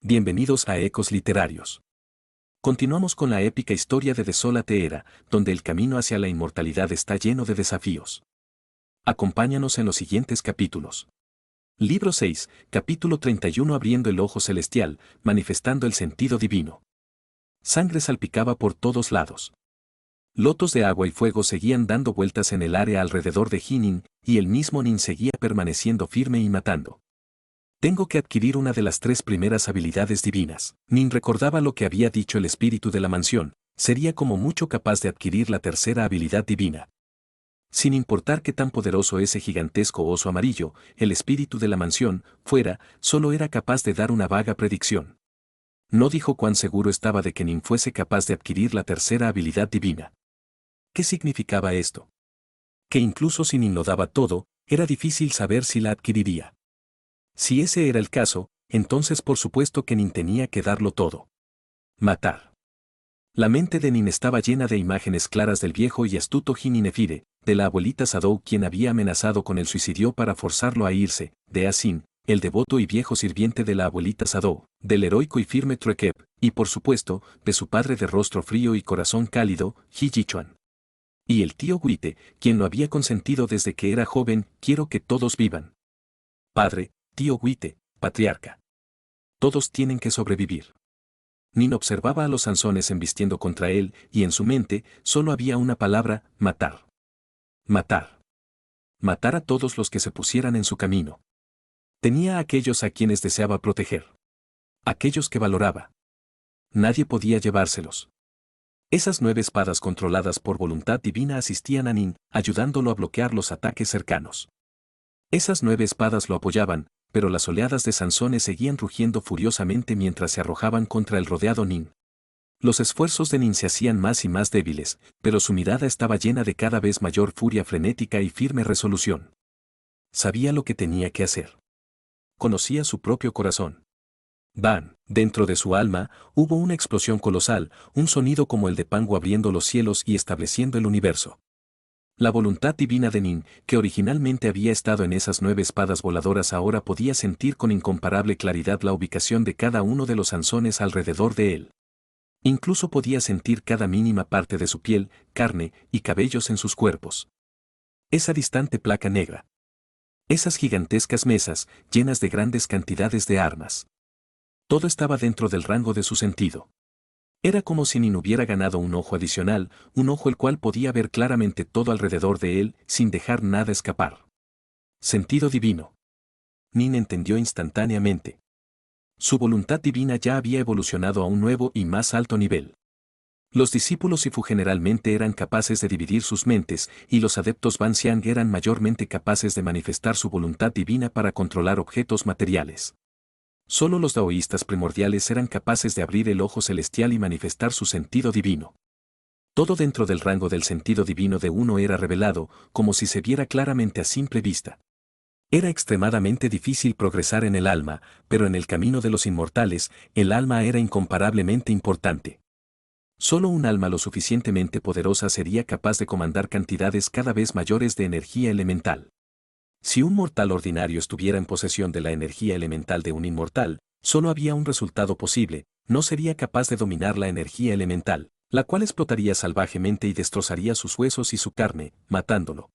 Bienvenidos a Ecos Literarios. Continuamos con la épica historia de Desolate Era, donde el camino hacia la inmortalidad está lleno de desafíos. Acompáñanos en los siguientes capítulos. Libro 6, capítulo 31 Abriendo el ojo celestial, manifestando el sentido divino. Sangre salpicaba por todos lados. Lotos de agua y fuego seguían dando vueltas en el área alrededor de Hinin, y el mismo Nin seguía permaneciendo firme y matando. Tengo que adquirir una de las 3 primeras habilidades divinas. Nin recordaba lo que había dicho el espíritu de la mansión, sería como mucho capaz de adquirir la tercera habilidad divina. Sin importar qué tan poderoso ese gigantesco oso amarillo, el espíritu de la mansión, fuera, solo era capaz de dar una vaga predicción. No dijo cuán seguro estaba de que Nin fuese capaz de adquirir la tercera habilidad divina. ¿Qué significaba esto? Que incluso si Nin lo daba todo, era difícil saber si la adquiriría. Si ese era el caso, entonces por supuesto que Nin tenía que darlo todo. Matar. La mente de Nin estaba llena de imágenes claras del viejo y astuto Hininefire, de la abuelita Sadou quien había amenazado con el suicidio para forzarlo a irse, de Asin, el devoto y viejo sirviente de la abuelita Sadou, del heroico y firme Truekep, y por supuesto, de su padre de rostro frío y corazón cálido, Hijichuan. Y el tío Guite, quien lo había consentido desde que era joven, quiero que todos vivan. Padre, tío Guite, patriarca. Todos tienen que sobrevivir. Nin observaba a los Sansones embistiendo contra él, y en su mente solo había una palabra: matar. Matar. Matar a todos los que se pusieran en su camino. Tenía a aquellos a quienes deseaba proteger. Aquellos que valoraba. Nadie podía llevárselos. Esas 9 espadas controladas por voluntad divina asistían a Nin, ayudándolo a bloquear los ataques cercanos. Esas 9 espadas lo apoyaban, pero las oleadas de Sansones seguían rugiendo furiosamente mientras se arrojaban contra el rodeado Nin. Los esfuerzos de Nin se hacían más y más débiles, pero su mirada estaba llena de cada vez mayor furia frenética y firme resolución. Sabía lo que tenía que hacer. Conocía su propio corazón. ¡Bam! Dentro de su alma, hubo una explosión colosal, un sonido como el de Pangu abriendo los cielos y estableciendo el universo. La voluntad divina de Nin, que originalmente había estado en esas 9 espadas voladoras, ahora podía sentir con incomparable claridad la ubicación de cada uno de los Sansones alrededor de él. Incluso podía sentir cada mínima parte de su piel, carne y cabellos en sus cuerpos. Esa distante placa negra. Esas gigantescas mesas, llenas de grandes cantidades de armas. Todo estaba dentro del rango de su sentido. Era como si Nin hubiera ganado un ojo adicional, un ojo el cual podía ver claramente todo alrededor de él, sin dejar nada escapar. Sentido divino. Nin entendió instantáneamente. Su voluntad divina ya había evolucionado a un nuevo y más alto nivel. Los discípulos Sifu generalmente eran capaces de dividir sus mentes, y los adeptos Ban Xiang eran mayormente capaces de manifestar su voluntad divina para controlar objetos materiales. Solo los daoístas primordiales eran capaces de abrir el ojo celestial y manifestar su sentido divino. Todo dentro del rango del sentido divino de uno era revelado, como si se viera claramente a simple vista. Era extremadamente difícil progresar en el alma, pero en el camino de los inmortales, el alma era incomparablemente importante. Solo un alma lo suficientemente poderosa sería capaz de comandar cantidades cada vez mayores de energía elemental. Si un mortal ordinario estuviera en posesión de la energía elemental de un inmortal, solo había un resultado posible: no sería capaz de dominar la energía elemental, la cual explotaría salvajemente y destrozaría sus huesos y su carne, matándolo.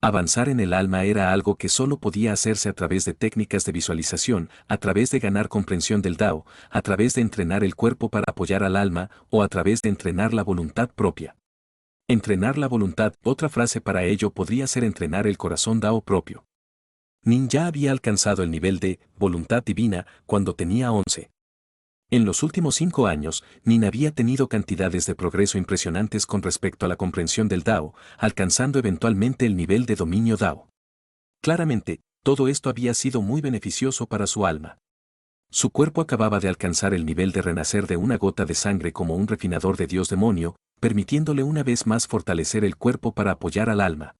Avanzar en el alma era algo que solo podía hacerse a través de técnicas de visualización, a través de ganar comprensión del Dao, a través de entrenar el cuerpo para apoyar al alma, o a través de entrenar la voluntad propia. Entrenar la voluntad, otra frase para ello podría ser entrenar el corazón Dao propio. Nin ya había alcanzado el nivel de voluntad divina cuando tenía 11. En los últimos 5 años, Nin había tenido cantidades de progreso impresionantes con respecto a la comprensión del Dao, alcanzando eventualmente el nivel de dominio Dao. Claramente, todo esto había sido muy beneficioso para su alma. Su cuerpo acababa de alcanzar el nivel de renacer de una gota de sangre como un refinador de Dios demonio, permitiéndole una vez más fortalecer el cuerpo para apoyar al alma.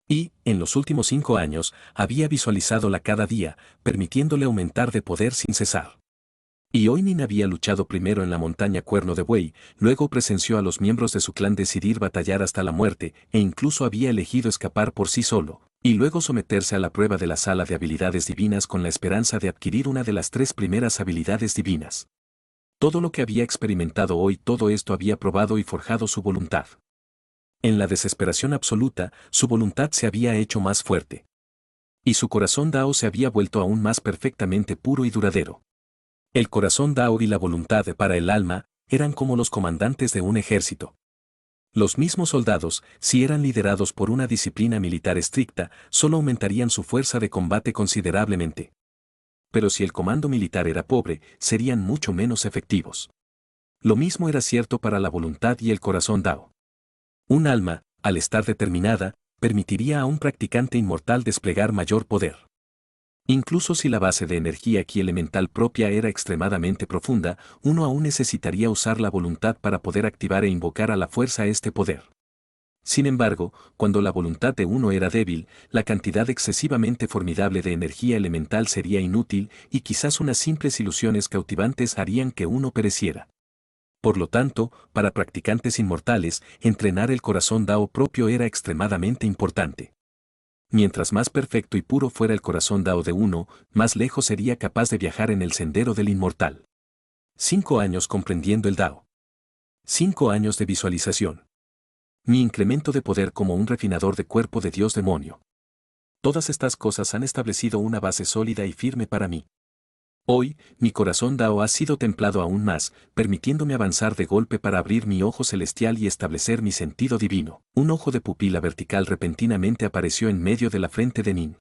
Y, en los últimos 5 años, había visualizado cada día, permitiéndole aumentar de poder sin cesar. Y hoy Nin había luchado primero en la montaña Cuerno de Buey, luego presenció a los miembros de su clan decidir batallar hasta la muerte, e incluso había elegido escapar por sí solo, y luego someterse a la prueba de la sala de habilidades divinas con la esperanza de adquirir una de las 3 primeras habilidades divinas. Todo lo que había experimentado hoy, todo esto había probado y forjado su voluntad. En la desesperación absoluta, su voluntad se había hecho más fuerte. Y su corazón Dao se había vuelto aún más perfectamente puro y duradero. El corazón Dao y la voluntad para el alma eran como los comandantes de un ejército. Los mismos soldados, si eran liderados por una disciplina militar estricta, solo aumentarían su fuerza de combate considerablemente. Pero si el comando militar era pobre, serían mucho menos efectivos. Lo mismo era cierto para la voluntad y el corazón Dao. Un alma, al estar determinada, permitiría a un practicante inmortal desplegar mayor poder. Incluso si la base de energía ki elemental propia era extremadamente profunda, uno aún necesitaría usar la voluntad para poder activar e invocar a la fuerza este poder. Sin embargo, cuando la voluntad de uno era débil, la cantidad excesivamente formidable de energía elemental sería inútil y quizás unas simples ilusiones cautivantes harían que uno pereciera. Por lo tanto, para practicantes inmortales, entrenar el corazón Dao propio era extremadamente importante. Mientras más perfecto y puro fuera el corazón Dao de uno, más lejos sería capaz de viajar en el sendero del inmortal. 5 años comprendiendo el Dao. 5 años de visualización. Mi incremento de poder como un refinador de cuerpo de Dios demonio. Todas estas cosas han establecido una base sólida y firme para mí. Hoy, mi corazón Dao ha sido templado aún más, permitiéndome avanzar de golpe para abrir mi ojo celestial y establecer mi sentido divino. Un ojo de pupila vertical repentinamente apareció en medio de la frente de Nin.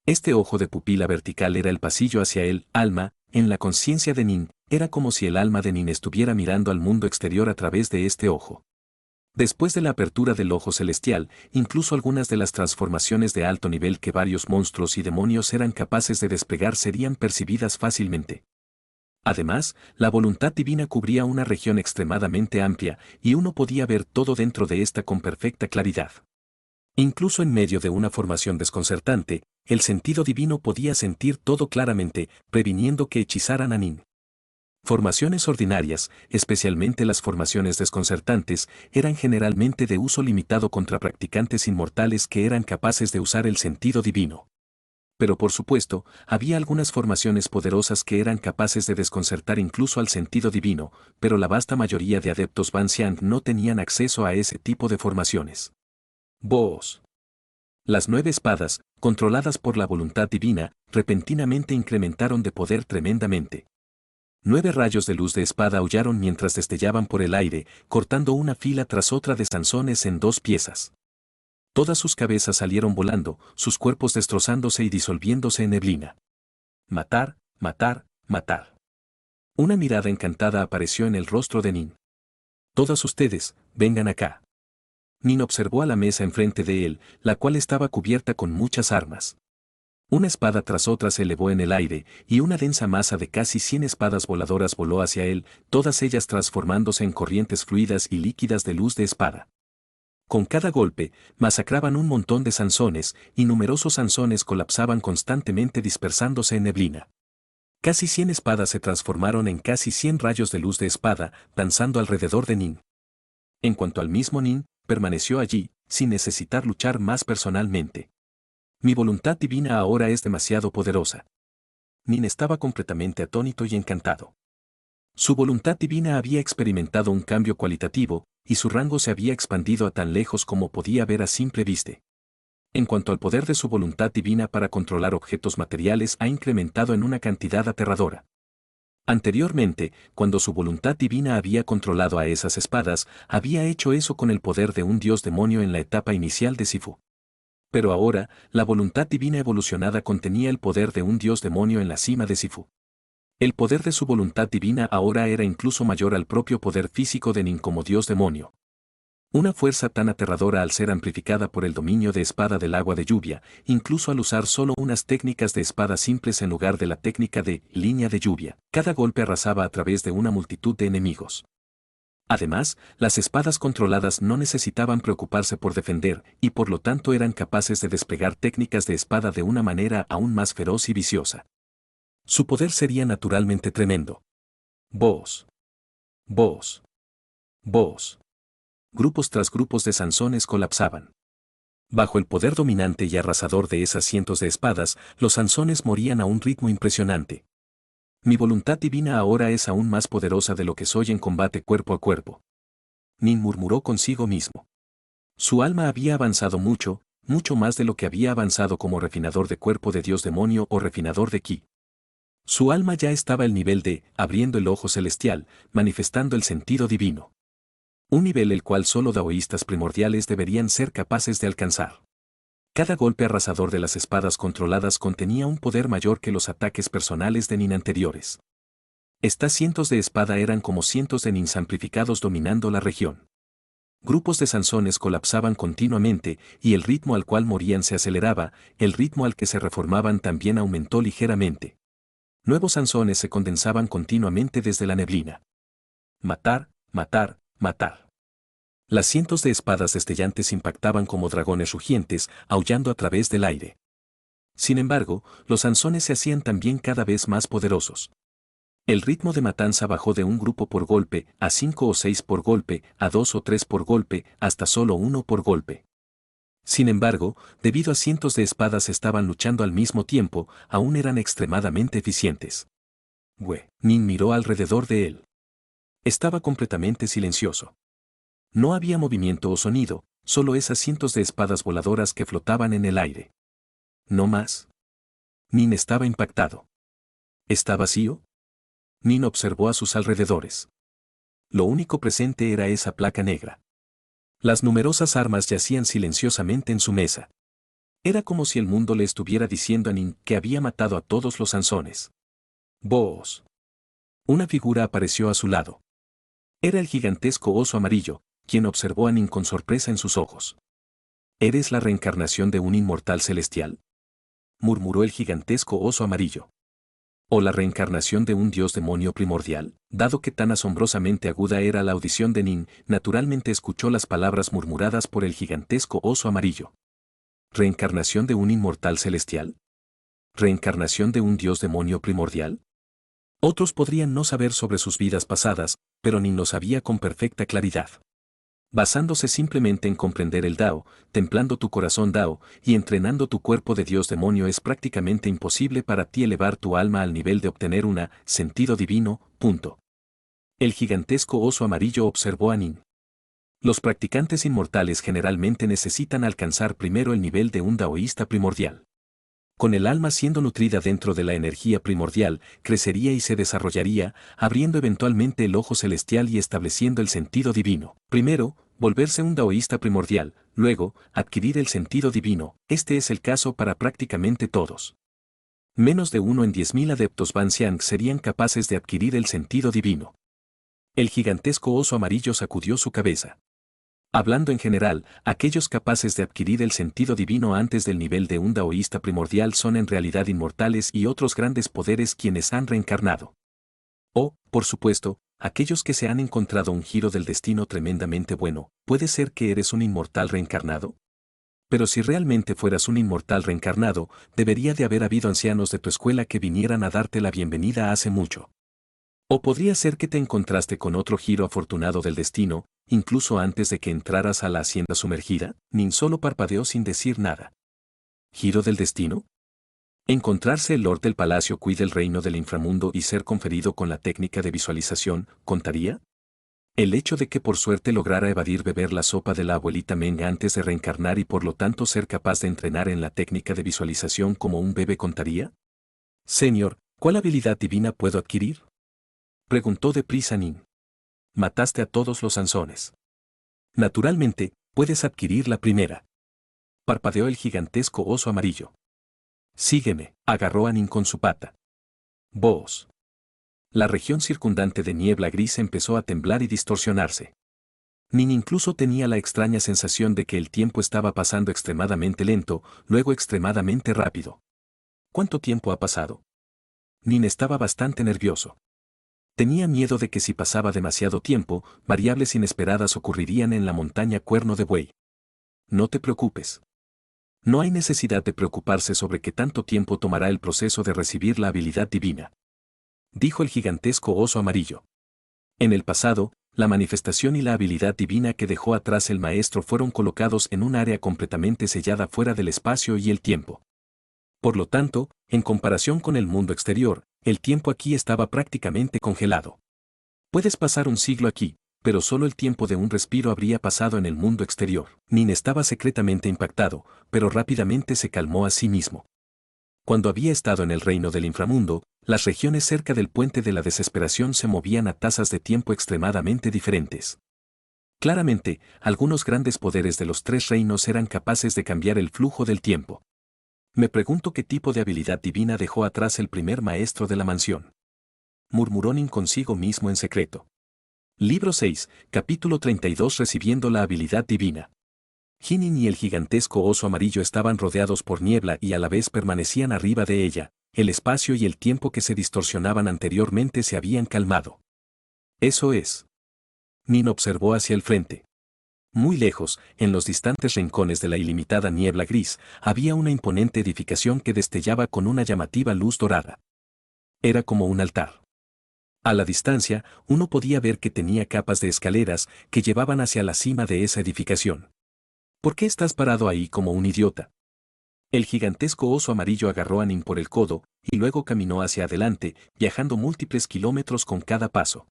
Este ojo de pupila vertical era el pasillo hacia el alma, en la conciencia de Nin, era como si el alma de Nin estuviera mirando al mundo exterior a través de este ojo. Después de la apertura del ojo celestial, incluso algunas de las transformaciones de alto nivel que varios monstruos y demonios eran capaces de desplegar serían percibidas fácilmente. Además, la voluntad divina cubría una región extremadamente amplia, y uno podía ver todo dentro de esta con perfecta claridad. Incluso en medio de una formación desconcertante, el sentido divino podía sentir todo claramente, previniendo que hechizaran a Nin. Formaciones ordinarias, especialmente las formaciones desconcertantes, eran generalmente de uso limitado contra practicantes inmortales que eran capaces de usar el sentido divino. Pero por supuesto, había algunas formaciones poderosas que eran capaces de desconcertar incluso al sentido divino, pero la vasta mayoría de adeptos Ban Xiang no tenían acceso a ese tipo de formaciones. Boos. Las 9 espadas, controladas por la voluntad divina, repentinamente incrementaron de poder tremendamente. 9 rayos de luz de espada aullaron mientras destellaban por el aire, cortando una fila tras otra de Sansones en 2 piezas. Todas sus cabezas salieron volando, sus cuerpos destrozándose y disolviéndose en neblina. Matar, matar, matar. Una mirada encantada apareció en el rostro de Nin. Todas ustedes, vengan acá. Nin observó a la mesa enfrente de él, la cual estaba cubierta con muchas armas. Una espada tras otra se elevó en el aire, y una densa masa de casi 100 espadas voladoras voló hacia él, todas ellas transformándose en corrientes fluidas y líquidas de luz de espada. Con cada golpe, masacraban un montón de Sansones, y numerosos Sansones colapsaban constantemente dispersándose en neblina. Casi 100 espadas se transformaron en casi 100 rayos de luz de espada, danzando alrededor de Nin. En cuanto al mismo Nin, permaneció allí, sin necesitar luchar más personalmente. Mi voluntad divina ahora es demasiado poderosa. Nin estaba completamente atónito y encantado. Su voluntad divina había experimentado un cambio cualitativo, y su rango se había expandido a tan lejos como podía ver a simple vista. En cuanto al poder de su voluntad divina para controlar objetos materiales ha incrementado en una cantidad aterradora. Anteriormente, cuando su voluntad divina había controlado a esas espadas, había hecho eso con el poder de un dios demonio en la etapa inicial de Sifu. Pero ahora, la voluntad divina evolucionada contenía el poder de un dios demonio en la cima de Sifu. El poder de su voluntad divina ahora era incluso mayor al propio poder físico de Nin como dios demonio. Una fuerza tan aterradora al ser amplificada por el dominio de espada del agua de lluvia, incluso al usar solo unas técnicas de espada simples en lugar de la técnica de línea de lluvia. Cada golpe arrasaba a través de una multitud de enemigos. Además, las espadas controladas no necesitaban preocuparse por defender, y por lo tanto eran capaces de desplegar técnicas de espada de una manera aún más feroz y viciosa. Su poder sería naturalmente tremendo. Boos. Boos. Boos. Grupos tras grupos de Sansones colapsaban. Bajo el poder dominante y arrasador de esas cientos de espadas, los Sansones morían a un ritmo impresionante. Mi voluntad divina ahora es aún más poderosa de lo que soy en combate cuerpo a cuerpo. Nin murmuró consigo mismo. Su alma había avanzado mucho, mucho más de lo que había avanzado como refinador de cuerpo de Dios demonio o refinador de ki. Su alma ya estaba al nivel de, abriendo el ojo celestial, manifestando el sentido divino. Un nivel el cual solo daoístas primordiales deberían ser capaces de alcanzar. Cada golpe arrasador de las espadas controladas contenía un poder mayor que los ataques personales de Nin anteriores. Estas cientos de espada eran como cientos de Nins amplificados dominando la región. Grupos de Sansones colapsaban continuamente, y el ritmo al cual morían se aceleraba, el ritmo al que se reformaban también aumentó ligeramente. Nuevos Sansones se condensaban continuamente desde la neblina. Matar, matar, matar. Las cientos de espadas destellantes impactaban como dragones rugientes, aullando a través del aire. Sin embargo, los Sansones se hacían también cada vez más poderosos. El ritmo de matanza bajó de un grupo por golpe, a 5 o 6 por golpe, a 2 o 3 por golpe, hasta solo 1 por golpe. Sin embargo, debido a cientos de espadas estaban luchando al mismo tiempo, aún eran extremadamente eficientes. Nin miró alrededor de él. Estaba completamente silencioso. No había movimiento o sonido, solo esas cientos de espadas voladoras que flotaban en el aire. No más. Nin estaba impactado. ¿Está vacío? Nin observó a sus alrededores. Lo único presente era esa placa negra. Las numerosas armas yacían silenciosamente en su mesa. Era como si el mundo le estuviera diciendo a Nin que había matado a todos los Sansones. ¡Boos! Una figura apareció a su lado. Era el gigantesco oso amarillo, quien observó a Nin con sorpresa en sus ojos. ¿Eres la reencarnación de un inmortal celestial?, murmuró el gigantesco oso amarillo. ¿O la reencarnación de un dios demonio primordial? Dado que tan asombrosamente aguda era la audición de Nin, naturalmente escuchó las palabras murmuradas por el gigantesco oso amarillo. ¿Reencarnación de un inmortal celestial? ¿Reencarnación de un dios demonio primordial? Otros podrían no saber sobre sus vidas pasadas, pero Nin lo sabía con perfecta claridad. Basándose simplemente en comprender el Dao, templando tu corazón Dao y entrenando tu cuerpo de Dios demonio es prácticamente imposible para ti elevar tu alma al nivel de obtener un sentido divino, punto. El gigantesco oso amarillo observó a Nin. Los practicantes inmortales generalmente necesitan alcanzar primero el nivel de un daoísta primordial. Con el alma siendo nutrida dentro de la energía primordial, crecería y se desarrollaría, abriendo eventualmente el ojo celestial y estableciendo el sentido divino. Primero, volverse un daoísta primordial, luego, adquirir el sentido divino. Este es el caso para prácticamente todos. Menos de 1 en 10.000 adeptos Ban Xiang serían capaces de adquirir el sentido divino. El gigantesco oso amarillo sacudió su cabeza. Hablando en general, aquellos capaces de adquirir el sentido divino antes del nivel de un daoísta primordial son en realidad inmortales y otros grandes poderes quienes han reencarnado. O, por supuesto, aquellos que se han encontrado un giro del destino tremendamente bueno. ¿Puede ser que eres un inmortal reencarnado? Pero si realmente fueras un inmortal reencarnado, debería de haber habido ancianos de tu escuela que vinieran a darte la bienvenida hace mucho. O podría ser que te encontraste con otro giro afortunado del destino, incluso antes de que entraras a la hacienda sumergida. Nin solo parpadeó sin decir nada. ¿Giro del destino? Encontrarse el Lord del Palacio Kui del Reino del Inframundo y ser conferido con la técnica de visualización, ¿contaría? El hecho de que por suerte lograra evadir beber la sopa de la abuelita Meng antes de reencarnar y por lo tanto ser capaz de entrenar en la técnica de visualización como un bebé contaría. Señor, ¿cuál habilidad divina puedo adquirir?, preguntó deprisa Nin. Mataste a todos los Sansones. Naturalmente, puedes adquirir la primera. Parpadeó el gigantesco oso amarillo. Sígueme, agarró a Nin con su pata. Boos. La región circundante de niebla gris empezó a temblar y distorsionarse. Nin incluso tenía la extraña sensación de que el tiempo estaba pasando extremadamente lento, luego extremadamente rápido. ¿Cuánto tiempo ha pasado? Nin estaba bastante nervioso. Tenía miedo de que si pasaba demasiado tiempo, variables inesperadas ocurrirían en la montaña Cuerno de Buey. No te preocupes. No hay necesidad de preocuparse sobre qué tanto tiempo tomará el proceso de recibir la habilidad divina, dijo el gigantesco oso amarillo. En el pasado, La manifestación y la habilidad divina que dejó atrás el maestro fueron colocados en un área completamente sellada fuera del espacio y el tiempo. Por lo tanto, en comparación con el mundo exterior, el tiempo aquí estaba prácticamente congelado. Puedes pasar un siglo aquí, pero solo el tiempo de un respiro habría pasado en el mundo exterior. Nin estaba secretamente impactado, pero rápidamente se calmó a sí mismo. Cuando había estado en el reino del inframundo, las regiones cerca del puente de la desesperación se movían a tasas de tiempo extremadamente diferentes. Claramente, algunos grandes poderes de los tres reinos eran capaces de cambiar el flujo del tiempo. Me pregunto qué tipo de habilidad divina dejó atrás el primer maestro de la mansión. Murmuró Nin consigo mismo en secreto. Libro 6, capítulo 32. Recibiendo la habilidad divina. Jinin y el gigantesco oso amarillo estaban rodeados por niebla y a la vez permanecían arriba de ella. El espacio y el tiempo que se distorsionaban anteriormente se habían calmado. Eso es. Nin observó hacia el frente. Muy lejos, en los distantes rincones de la ilimitada niebla gris, había una imponente edificación que destellaba con una llamativa luz dorada. Era como un altar. A la distancia, uno podía ver que tenía capas de escaleras que llevaban hacia la cima de esa edificación. ¿Por qué estás parado ahí como un idiota? El gigantesco oso amarillo agarró a Nin por el codo y luego caminó hacia adelante, viajando múltiples kilómetros con cada paso.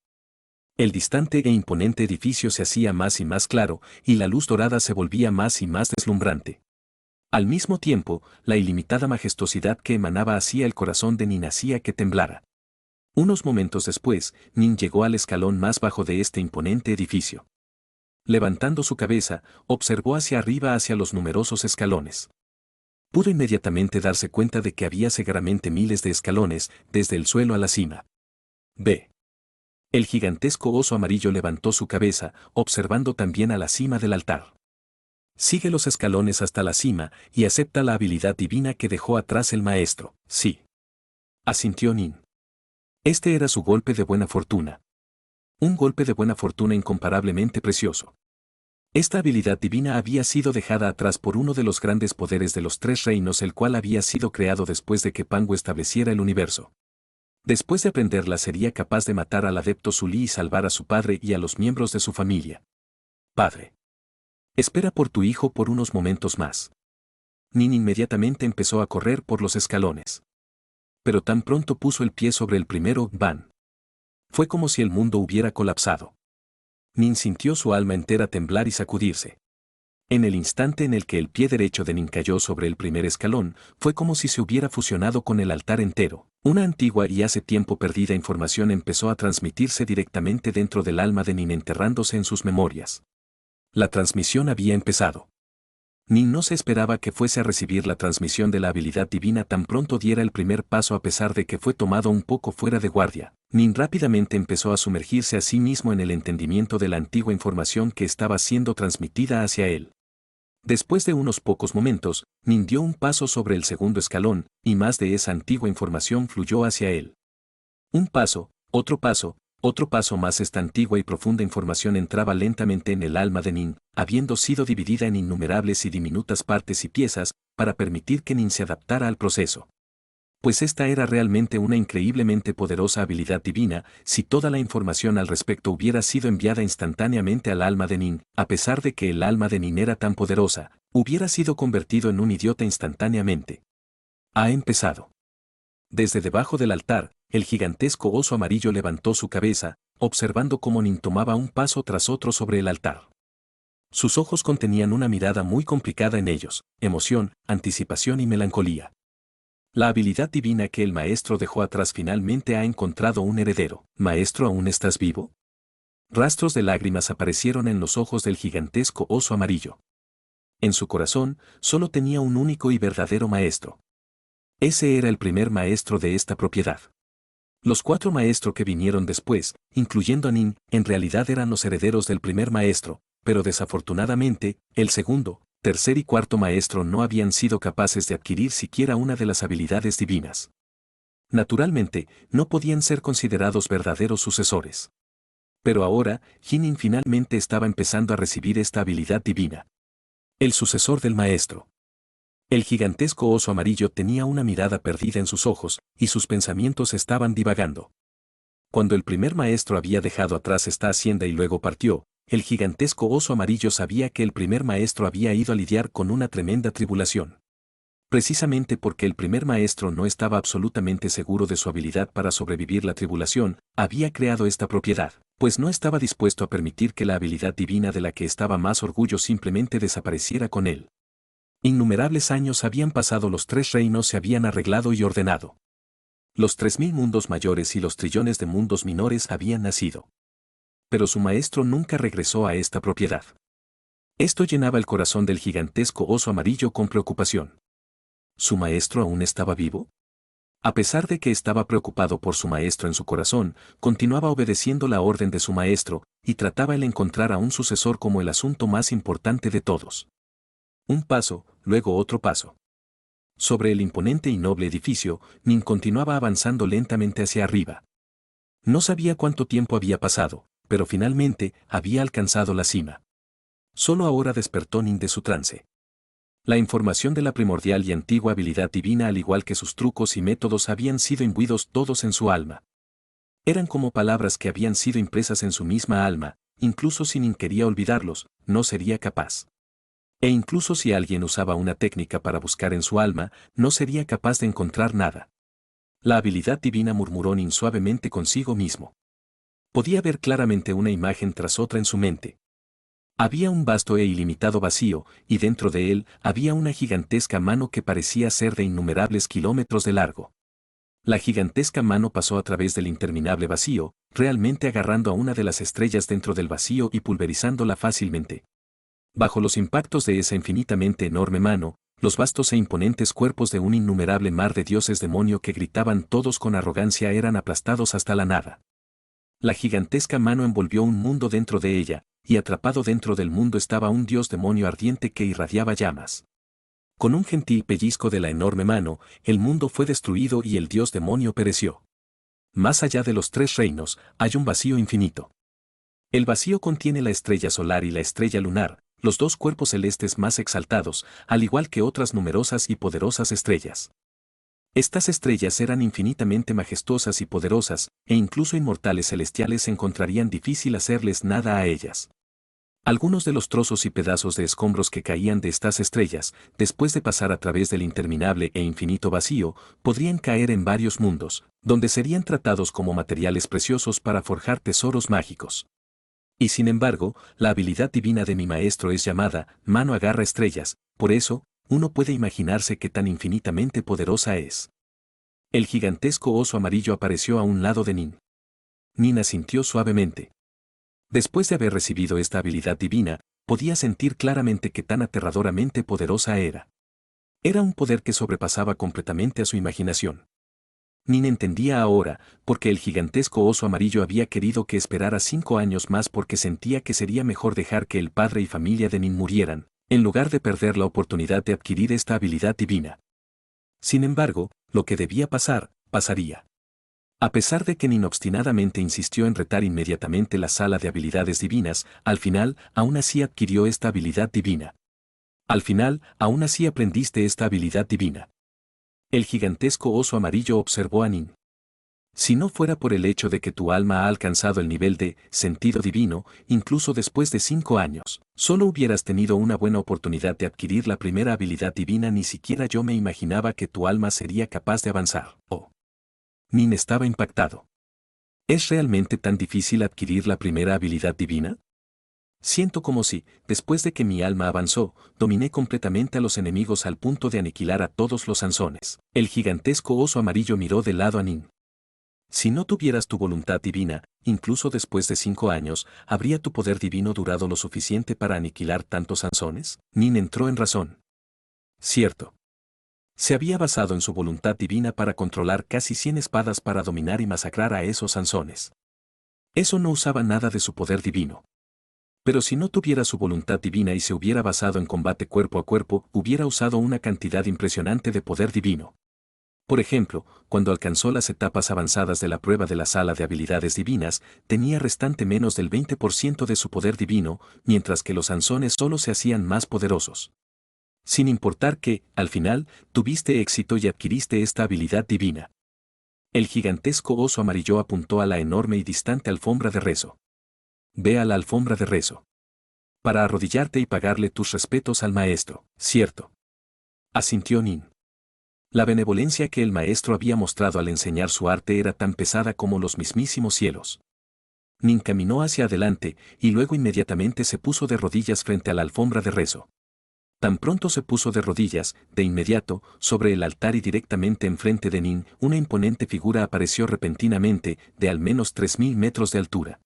El distante e imponente edificio se hacía más y más claro, y la luz dorada se volvía más y más deslumbrante. Al mismo tiempo, la ilimitada majestuosidad que emanaba hacía el corazón de Nin hacía que temblara. Unos momentos después, Nin llegó al escalón más bajo de este imponente edificio. Levantando su cabeza, observó hacia arriba hacia los numerosos escalones. Pudo inmediatamente darse cuenta de que había seguramente miles de escalones, desde el suelo a la cima. B. El gigantesco oso amarillo levantó su cabeza, observando también a la cima del altar. Sigue los escalones hasta la cima y acepta la habilidad divina que dejó atrás el maestro. Sí. Asintió Nin. Este era su golpe de buena fortuna. Un golpe de buena fortuna incomparablemente precioso. Esta habilidad divina había sido dejada atrás por uno de los grandes poderes de los tres reinos, el cual había sido creado después de que Pangu estableciera el universo. Después de aprenderla sería capaz de matar al adepto Zulí y salvar a su padre y a los miembros de su familia. Padre. Espera por tu hijo por unos momentos más. Nin inmediatamente empezó a correr por los escalones. Pero tan pronto puso el pie sobre el primero, ¡bam! Fue como si el mundo hubiera colapsado. Nin sintió su alma entera temblar y sacudirse. En el instante en el que el pie derecho de Nin cayó sobre el primer escalón, fue como si se hubiera fusionado con el altar entero. Una antigua y hace tiempo perdida información empezó a transmitirse directamente dentro del alma de Nin, enterrándose en sus memorias. La transmisión había empezado. Nin no se esperaba que fuese a recibir la transmisión de la habilidad divina tan pronto diera el primer paso, a pesar de que fue tomado un poco fuera de guardia. Nin rápidamente empezó a sumergirse a sí mismo en el entendimiento de la antigua información que estaba siendo transmitida hacia él. Después de unos pocos momentos, Nin dio un paso sobre el segundo escalón, y más de esa antigua información fluyó hacia él. Un paso, otro paso más. Esta antigua y profunda información entraba lentamente en el alma de Nin, habiendo sido dividida en innumerables y diminutas partes y piezas, para permitir que Nin se adaptara al proceso. Pues esta era realmente una increíblemente poderosa habilidad divina. Si toda la información al respecto hubiera sido enviada instantáneamente al alma de Nin, a pesar de que el alma de Nin era tan poderosa, hubiera sido convertido en un idiota instantáneamente. Ha empezado. Desde debajo del altar, el gigantesco oso amarillo levantó su cabeza, observando cómo Nin tomaba un paso tras otro sobre el altar. Sus ojos contenían una mirada muy complicada en ellos: emoción, anticipación y melancolía. La habilidad divina que el maestro dejó atrás finalmente ha encontrado un heredero. ¿Maestro, aún estás vivo? Rastros de lágrimas aparecieron en los ojos del gigantesco oso amarillo. En su corazón, solo tenía un único y verdadero maestro. Ese era el primer maestro de esta propiedad. Los 4 maestros que vinieron después, incluyendo a Nin, en realidad eran los herederos del primer maestro, pero desafortunadamente, el segundo, tercer y cuarto maestro no habían sido capaces de adquirir siquiera una de las habilidades divinas. Naturalmente, no podían ser considerados verdaderos sucesores. Pero ahora, Jinin finalmente estaba empezando a recibir esta habilidad divina. El sucesor del maestro. El gigantesco oso amarillo tenía una mirada perdida en sus ojos, y sus pensamientos estaban divagando. Cuando el primer maestro había dejado atrás esta hacienda y luego partió, el gigantesco oso amarillo sabía que el primer maestro había ido a lidiar con una tremenda tribulación. Precisamente porque el primer maestro no estaba absolutamente seguro de su habilidad para sobrevivir la tribulación, había creado esta propiedad, pues no estaba dispuesto a permitir que la habilidad divina de la que estaba más orgullo simplemente desapareciera con él. Innumerables años habían pasado, los tres reinos se habían arreglado y ordenado. Los 3000 mundos mayores y los trillones de mundos menores habían nacido. Pero su maestro nunca regresó a esta propiedad. Esto llenaba el corazón del gigantesco oso amarillo con preocupación. ¿Su maestro aún estaba vivo? A pesar de que estaba preocupado por su maestro en su corazón, continuaba obedeciendo la orden de su maestro, y trataba el encontrar a un sucesor como el asunto más importante de todos. Un paso, luego otro paso. Sobre el imponente y noble edificio, Nin continuaba avanzando lentamente hacia arriba. No sabía cuánto tiempo había pasado, pero finalmente había alcanzado la cima. Solo ahora despertó Nin de su trance. La información de la primordial y antigua habilidad divina, al igual que sus trucos y métodos, habían sido imbuidos todos en su alma. Eran como palabras que habían sido impresas en su misma alma, incluso si Nin quería olvidarlos, no sería capaz. E incluso si alguien usaba una técnica para buscar en su alma, no sería capaz de encontrar nada. La habilidad divina, murmuró Nin suavemente consigo mismo. Podía ver claramente una imagen tras otra en su mente. Había un vasto e ilimitado vacío, y dentro de él había una gigantesca mano que parecía ser de innumerables kilómetros de largo. La gigantesca mano pasó a través del interminable vacío, realmente agarrando a una de las estrellas dentro del vacío y pulverizándola fácilmente. Bajo los impactos de esa infinitamente enorme mano, los vastos e imponentes cuerpos de un innumerable mar de dioses demonio que gritaban todos con arrogancia eran aplastados hasta la nada. La gigantesca mano envolvió un mundo dentro de ella, y atrapado dentro del mundo estaba un dios demonio ardiente que irradiaba llamas. Con un gentil pellizco de la enorme mano, el mundo fue destruido y el dios demonio pereció. Más allá de los tres reinos, hay un vacío infinito. El vacío contiene la estrella solar y la estrella lunar, los dos cuerpos celestes más exaltados, al igual que otras numerosas y poderosas estrellas. Estas estrellas eran infinitamente majestuosas y poderosas, e incluso inmortales celestiales encontrarían difícil hacerles nada a ellas. Algunos de los trozos y pedazos de escombros que caían de estas estrellas, después de pasar a través del interminable e infinito vacío, podrían caer en varios mundos, donde serían tratados como materiales preciosos para forjar tesoros mágicos. Y sin embargo, la habilidad divina de mi maestro es llamada mano agarra estrellas, por eso, uno puede imaginarse qué tan infinitamente poderosa es. El gigantesco oso amarillo apareció a un lado de Nin. Nin asintió suavemente. Después de haber recibido esta habilidad divina, podía sentir claramente qué tan aterradoramente poderosa era. Era un poder que sobrepasaba completamente a su imaginación. Nin entendía ahora, porque el gigantesco oso amarillo había querido que esperara 5 años más, porque sentía que sería mejor dejar que el padre y familia de Nin murieran, en lugar de perder la oportunidad de adquirir esta habilidad divina. Sin embargo, lo que debía pasar, pasaría. A pesar de que Nin obstinadamente insistió en retar inmediatamente la sala de habilidades divinas, al final, aún así adquirió esta habilidad divina. Al final, aún así aprendiste esta habilidad divina. El gigantesco oso amarillo observó a Nin. Si no fuera por el hecho de que tu alma ha alcanzado el nivel de sentido divino, incluso después de 5 años, solo hubieras tenido una buena oportunidad de adquirir la primera habilidad divina. Ni siquiera yo me imaginaba que tu alma sería capaz de avanzar. Oh. Nin estaba impactado. ¿Es realmente tan difícil adquirir la primera habilidad divina? Siento como si, después de que mi alma avanzó, dominé completamente a los enemigos al punto de aniquilar a todos los Sansones. El gigantesco oso amarillo miró de lado a Nin. Si no tuvieras tu voluntad divina, incluso después de 5 años, ¿habría tu poder divino durado lo suficiente para aniquilar tantos Sansones? Nin entró en razón. Cierto. Se había basado en su voluntad divina para controlar casi 100 espadas para dominar y masacrar a esos Sansones. Eso no usaba nada de su poder divino. Pero si no tuviera su voluntad divina y se hubiera basado en combate cuerpo a cuerpo, hubiera usado una cantidad impresionante de poder divino. Por ejemplo, cuando alcanzó las etapas avanzadas de la prueba de la sala de habilidades divinas, tenía restante menos del 20% de su poder divino, mientras que los Sansones solo se hacían más poderosos. Sin importar que, al final, tuviste éxito y adquiriste esta habilidad divina. El gigantesco oso amarillo apuntó a la enorme y distante alfombra de rezo. Ve a la alfombra de rezo. Para arrodillarte y pagarle tus respetos al maestro, ¿cierto? Asintió Nin. La benevolencia que el maestro había mostrado al enseñar su arte era tan pesada como los mismísimos cielos. Nin caminó hacia adelante y luego inmediatamente se puso de rodillas frente a la alfombra de rezo. Tan pronto se puso de rodillas, de inmediato, sobre el altar y directamente enfrente de Nin, una imponente figura apareció repentinamente, de al menos 3000 metros de altura.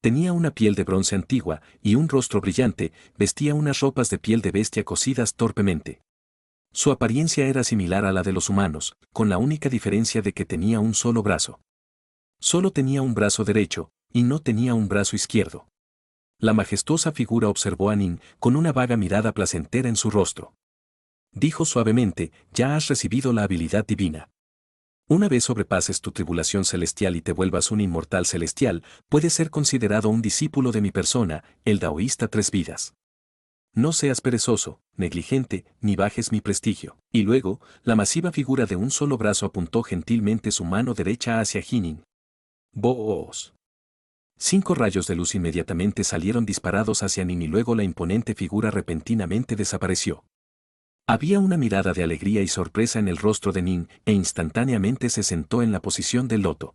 Tenía una piel de bronce antigua y un rostro brillante, vestía unas ropas de piel de bestia cosidas torpemente. Su apariencia era similar a la de los humanos, con la única diferencia de que tenía un solo brazo. Solo tenía un brazo derecho, y no tenía un brazo izquierdo. La majestuosa figura observó a Nin con una vaga mirada placentera en su rostro. Dijo suavemente, ya has recibido la habilidad divina. Una vez sobrepases tu tribulación celestial y te vuelvas un inmortal celestial, puedes ser considerado un discípulo de mi persona, el daoísta Tres Vidas. No seas perezoso, negligente, ni bajes mi prestigio. Y luego, la masiva figura de un solo brazo apuntó gentilmente su mano derecha hacia Jinin. ¡Boos! 5 rayos de luz inmediatamente salieron disparados hacia Nin y luego la imponente figura repentinamente desapareció. Había una mirada de alegría y sorpresa en el rostro de Nin e instantáneamente se sentó en la posición del loto.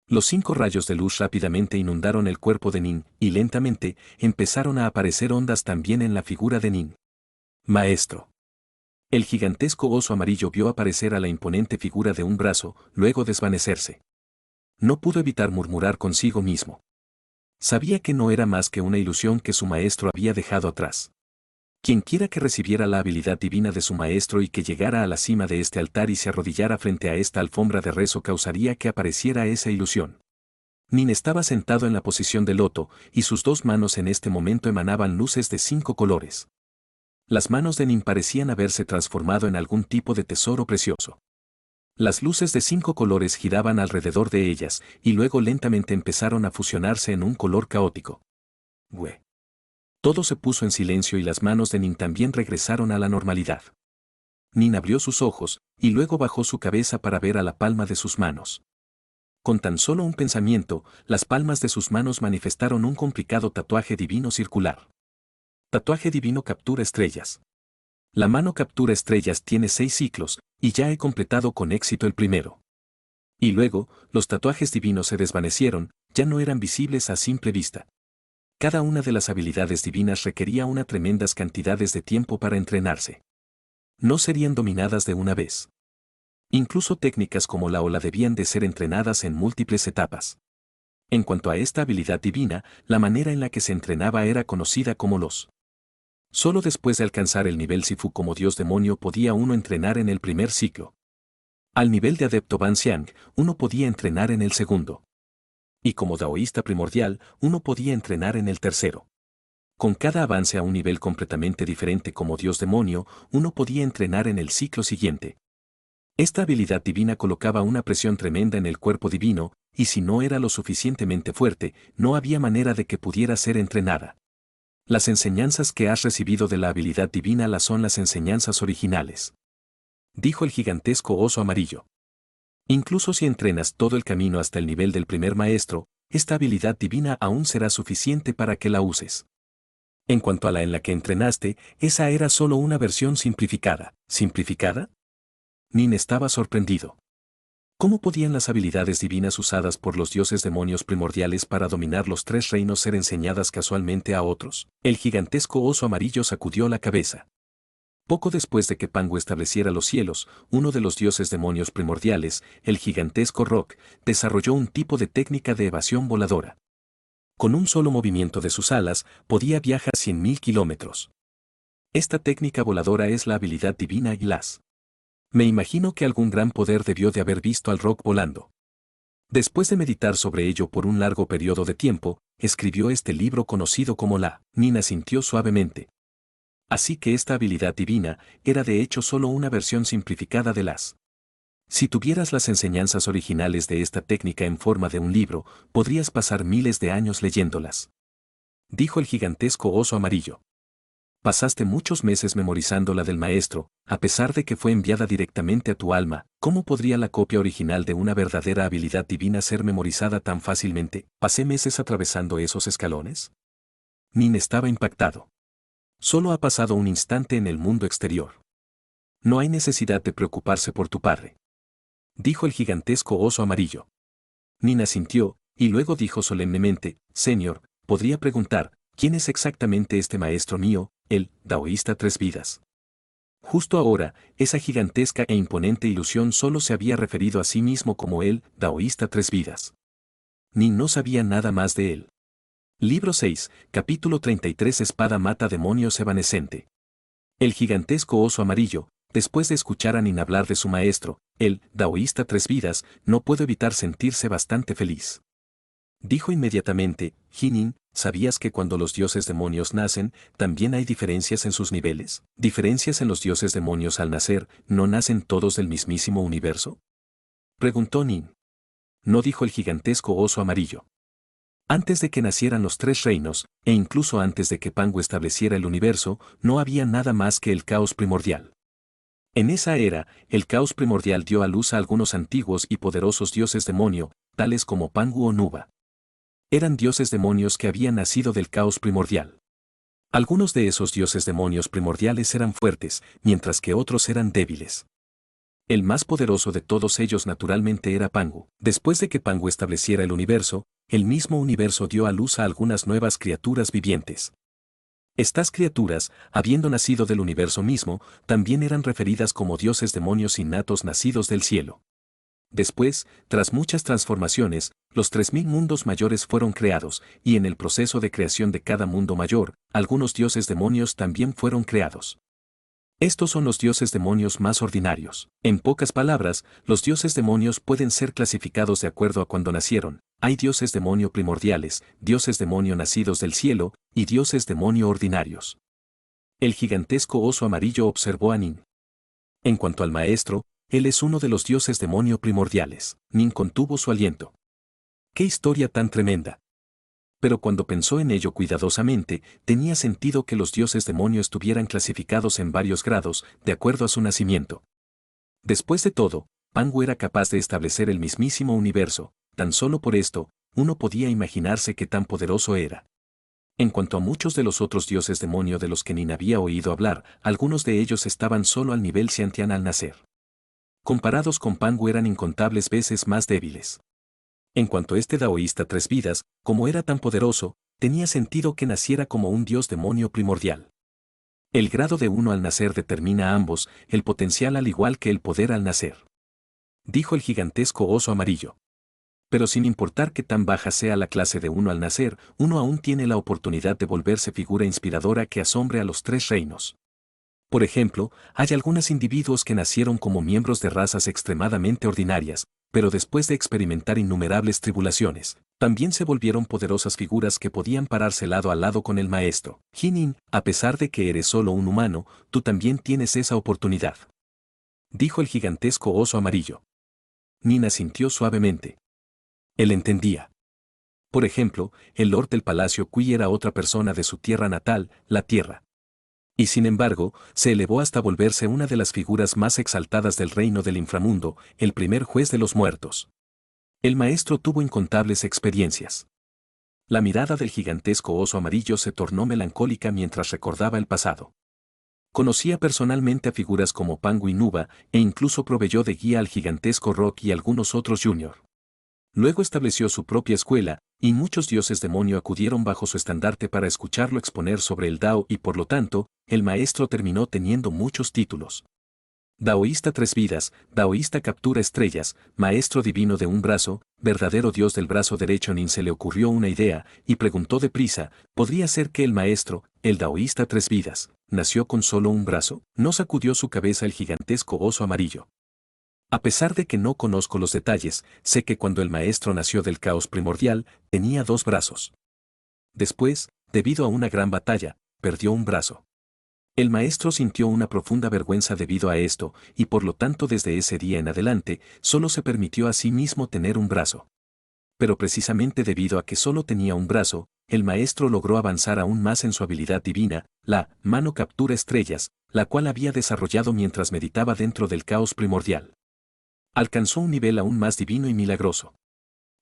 Los 5 rayos de luz rápidamente inundaron el cuerpo de Nin y lentamente empezaron a aparecer ondas también en la figura de Nin. Maestro. El gigantesco oso amarillo vio aparecer a la imponente figura de un brazo, luego desvanecerse. No pudo evitar murmurar consigo mismo. Sabía que no era más que una ilusión que su maestro había dejado atrás. Quienquiera que recibiera la habilidad divina de su maestro y que llegara a la cima de este altar y se arrodillara frente a esta alfombra de rezo causaría que apareciera esa ilusión. Nin estaba sentado en la posición de loto, y sus 2 manos en este momento emanaban luces de 5 colores. Las manos de Nin parecían haberse transformado en algún tipo de tesoro precioso. Las luces de 5 colores giraban alrededor de ellas, y luego lentamente empezaron a fusionarse en un color caótico. ¡Bue! Todo se puso en silencio y las manos de Nin también regresaron a la normalidad. Nin abrió sus ojos, y luego bajó su cabeza para ver a la palma de sus manos. Con tan solo un pensamiento, las palmas de sus manos manifestaron un complicado tatuaje divino circular. Tatuaje divino captura estrellas. La mano captura estrellas tiene 6 ciclos, y ya he completado con éxito el primero. Y luego, los tatuajes divinos se desvanecieron, ya no eran visibles a simple vista. Cada una de las habilidades divinas requería unas tremendas cantidades de tiempo para entrenarse. No serían dominadas de una vez. Incluso técnicas como la ola debían de ser entrenadas en múltiples etapas. En cuanto a esta habilidad divina, la manera en la que se entrenaba era conocida como los. Solo después de alcanzar el nivel Sifu como dios demonio podía uno entrenar en el primer ciclo. Al nivel de adepto Ban Xiang, uno podía entrenar en el segundo. Y como daoísta primordial, uno podía entrenar en el tercero. Con cada avance a un nivel completamente diferente como dios demonio, uno podía entrenar en el ciclo siguiente. Esta habilidad divina colocaba una presión tremenda en el cuerpo divino, y si no era lo suficientemente fuerte, no había manera de que pudiera ser entrenada. Las enseñanzas que has recibido de la habilidad divina las son las enseñanzas originales. Dijo el gigantesco oso amarillo. Incluso si entrenas todo el camino hasta el nivel del primer maestro, esta habilidad divina aún será suficiente para que la uses. En cuanto a la en la que entrenaste, esa era solo una versión simplificada. ¿Simplificada? Nin estaba sorprendido. ¿Cómo podían las habilidades divinas usadas por los dioses demonios primordiales para dominar los 3 reinos ser enseñadas casualmente a otros? El gigantesco oso amarillo sacudió la cabeza. Poco después de que Pangu estableciera los cielos, uno de los dioses demonios primordiales, el gigantesco Rock, desarrolló un tipo de técnica de evasión voladora. Con un solo movimiento de sus alas, podía viajar 100.000 kilómetros. Esta técnica voladora es la habilidad divina Glass. Me imagino que algún gran poder debió de haber visto al Rock volando. Después de meditar sobre ello por un largo periodo de tiempo, escribió este libro conocido como la. Nin asintió suavemente. Así que esta habilidad divina era de hecho solo una versión simplificada de las. Si tuvieras las enseñanzas originales de esta técnica en forma de un libro, podrías pasar miles de años leyéndolas. Dijo el gigantesco oso amarillo. Pasaste muchos meses memorizando la del maestro, a pesar de que fue enviada directamente a tu alma. ¿Cómo podría la copia original de una verdadera habilidad divina ser memorizada tan fácilmente? ¿Pasé meses atravesando esos escalones? Nin estaba impactado. Solo ha pasado un instante en el mundo exterior. No hay necesidad de preocuparse por tu padre, dijo el gigantesco oso amarillo. Nin asintió, y luego dijo solemnemente: Señor, podría preguntar, ¿quién es exactamente este maestro mío, el Daoísta Tres Vidas? Justo ahora, esa gigantesca e imponente ilusión solo se había referido a sí mismo como el Daoísta Tres Vidas. Nin no sabía nada más de él. Libro 6, capítulo 33. Espada mata demonios evanescente. El gigantesco oso amarillo, después de escuchar a Nin hablar de su maestro, el Daoísta Tres Vidas, no pudo evitar sentirse bastante feliz. Dijo inmediatamente: Nin, ¿sabías que cuando los dioses demonios nacen, también hay diferencias en sus niveles? ¿Diferencias en los dioses demonios al nacer, no nacen todos del mismísimo universo? Preguntó Nin. No, dijo el gigantesco oso amarillo. Antes de que nacieran los tres reinos, e incluso antes de que Pangu estableciera el universo, no había nada más que el caos primordial. En esa era, el caos primordial dio a luz a algunos antiguos y poderosos dioses demonio, tales como Pangu o Nuba. Eran dioses demonios que habían nacido del caos primordial. Algunos de esos dioses demonios primordiales eran fuertes, mientras que otros eran débiles. El más poderoso de todos ellos naturalmente era Pangu. Después de que Pangu estableciera el universo, el mismo universo dio a luz a algunas nuevas criaturas vivientes. Estas criaturas, habiendo nacido del universo mismo, también eran referidas como dioses demonios innatos nacidos del cielo. Después, tras muchas transformaciones, los 3000 mundos mayores fueron creados, y en el proceso de creación de cada mundo mayor, algunos dioses demonios también fueron creados. Estos son los dioses demonios más ordinarios. En pocas palabras, los dioses demonios pueden ser clasificados de acuerdo a cuando nacieron. Hay dioses demonio primordiales, dioses demonio nacidos del cielo, y dioses demonio ordinarios. El gigantesco oso amarillo observó a Nin. En cuanto al maestro, él es uno de los dioses demonio primordiales. Nin contuvo su aliento. ¡Qué historia tan tremenda! Pero cuando pensó en ello cuidadosamente, tenía sentido que los dioses demonio estuvieran clasificados en varios grados, de acuerdo a su nacimiento. Después de todo, Pangu era capaz de establecer el mismísimo universo. Tan solo por esto, uno podía imaginarse qué tan poderoso era. En cuanto a muchos de los otros dioses demonio de los que Nin había oído hablar, algunos de ellos estaban solo al nivel Xiantian al nacer. Comparados con Pangu eran incontables veces más débiles. En cuanto a este Daoísta Tres Vidas, como era tan poderoso, tenía sentido que naciera como un dios demonio primordial. El grado de uno al nacer determina a ambos, el potencial al igual que el poder al nacer. Dijo el gigantesco oso amarillo. Pero sin importar qué tan baja sea la clase de uno al nacer, uno aún tiene la oportunidad de volverse figura inspiradora que asombre a los tres reinos. Por ejemplo, hay algunos individuos que nacieron como miembros de razas extremadamente ordinarias, pero después de experimentar innumerables tribulaciones, también se volvieron poderosas figuras que podían pararse lado a lado con el maestro. Nin, a pesar de que eres solo un humano, tú también tienes esa oportunidad. Dijo el gigantesco oso amarillo. Nin asintió suavemente. Él entendía. Por ejemplo, el Lord del Palacio Kui era otra persona de su tierra natal, la Tierra. Y sin embargo, se elevó hasta volverse una de las figuras más exaltadas del reino del inframundo, el primer juez de los muertos. El maestro tuvo incontables experiencias. La mirada del gigantesco oso amarillo se tornó melancólica mientras recordaba el pasado. Conocía personalmente a figuras como Pangu y Nuba, e incluso proveyó de guía al gigantesco Rock y algunos otros junior. Luego estableció su propia escuela, y muchos dioses demonio acudieron bajo su estandarte para escucharlo exponer sobre el Dao y por lo tanto, el maestro terminó teniendo muchos títulos. Daoísta Tres Vidas, Daoísta Captura Estrellas, Maestro Divino de un Brazo, verdadero Dios del brazo derecho. Nin se le ocurrió una idea, y preguntó deprisa, ¿podría ser que el maestro, el Daoísta Tres Vidas, nació con solo un brazo? No sacudió su cabeza el gigantesco oso amarillo. A pesar de que no conozco los detalles, sé que cuando el maestro nació del caos primordial, tenía dos brazos. Después, debido a una gran batalla, perdió un brazo. El maestro sintió una profunda vergüenza debido a esto, y por lo tanto desde ese día en adelante, solo se permitió a sí mismo tener un brazo. Pero precisamente debido a que solo tenía un brazo, el maestro logró avanzar aún más en su habilidad divina, la mano captura estrellas, la cual había desarrollado mientras meditaba dentro del caos primordial. Alcanzó un nivel aún más divino y milagroso.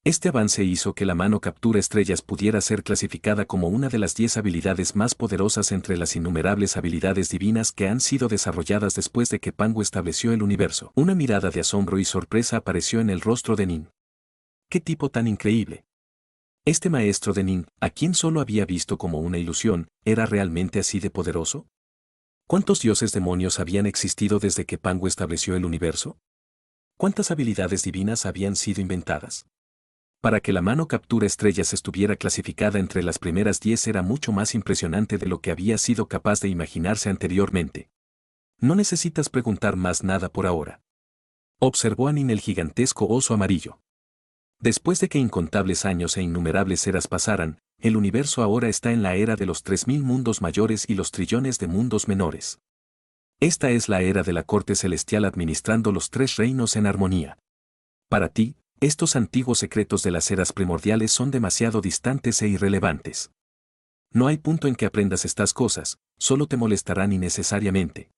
Este avance hizo que la mano captura estrellas pudiera ser clasificada como una de las 10 habilidades más poderosas entre las innumerables habilidades divinas que han sido desarrolladas después de que Pangu estableció el universo. Una mirada de asombro y sorpresa apareció en el rostro de Nin. ¡Qué tipo tan increíble! Este maestro de Nin, a quien solo había visto como una ilusión, ¿era realmente así de poderoso? ¿Cuántos dioses demonios habían existido desde que Pangu estableció el universo? ¿Cuántas habilidades divinas habían sido inventadas? Para que la mano captura estrellas estuviera clasificada entre las primeras 10 era mucho más impresionante de lo que había sido capaz de imaginarse anteriormente. No necesitas preguntar más nada por ahora. Observó a Nin el gigantesco oso amarillo. Después de que incontables años e innumerables eras pasaran, el universo ahora está en la era de los 3000 mundos mayores y los trillones de mundos menores. Esta es la era de la corte celestial administrando los 3 reinos en armonía. Para ti, estos antiguos secretos de las eras primordiales son demasiado distantes e irrelevantes. No hay punto en que aprendas estas cosas, solo te molestarán innecesariamente.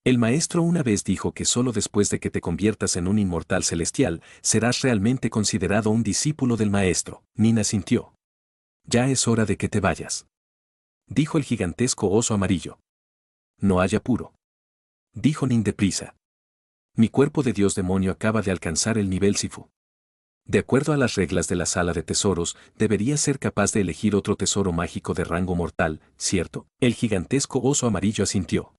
El maestro una vez dijo que solo después de que te conviertas en un inmortal celestial, serás realmente considerado un discípulo del maestro. Nin asintió. Ya es hora de que te vayas, dijo el gigantesco oso amarillo. No hay apuro, dijo Nin deprisa. Mi cuerpo de dios demonio acaba de alcanzar el nivel Sifu. De acuerdo a las reglas de la sala de tesoros, deberías ser capaz de elegir otro tesoro mágico de rango mortal, ¿cierto? El gigantesco oso amarillo asintió.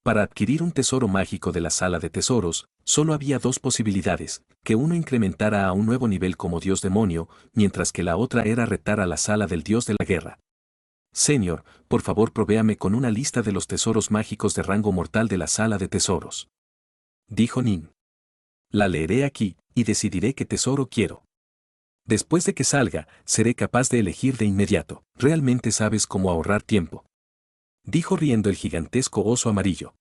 Para adquirir un tesoro mágico de la sala de tesoros, solo había 2 posibilidades, que uno incrementara a un nuevo nivel como dios demonio, mientras que la otra era retar a la sala del dios de la guerra. Señor, por favor provéame con una lista de los tesoros mágicos de rango mortal de la sala de tesoros, dijo Nin. La leeré aquí, y decidiré qué tesoro quiero. Después de que salga, seré capaz de elegir de inmediato. Realmente sabes cómo ahorrar tiempo, dijo riendo el gigantesco oso amarillo.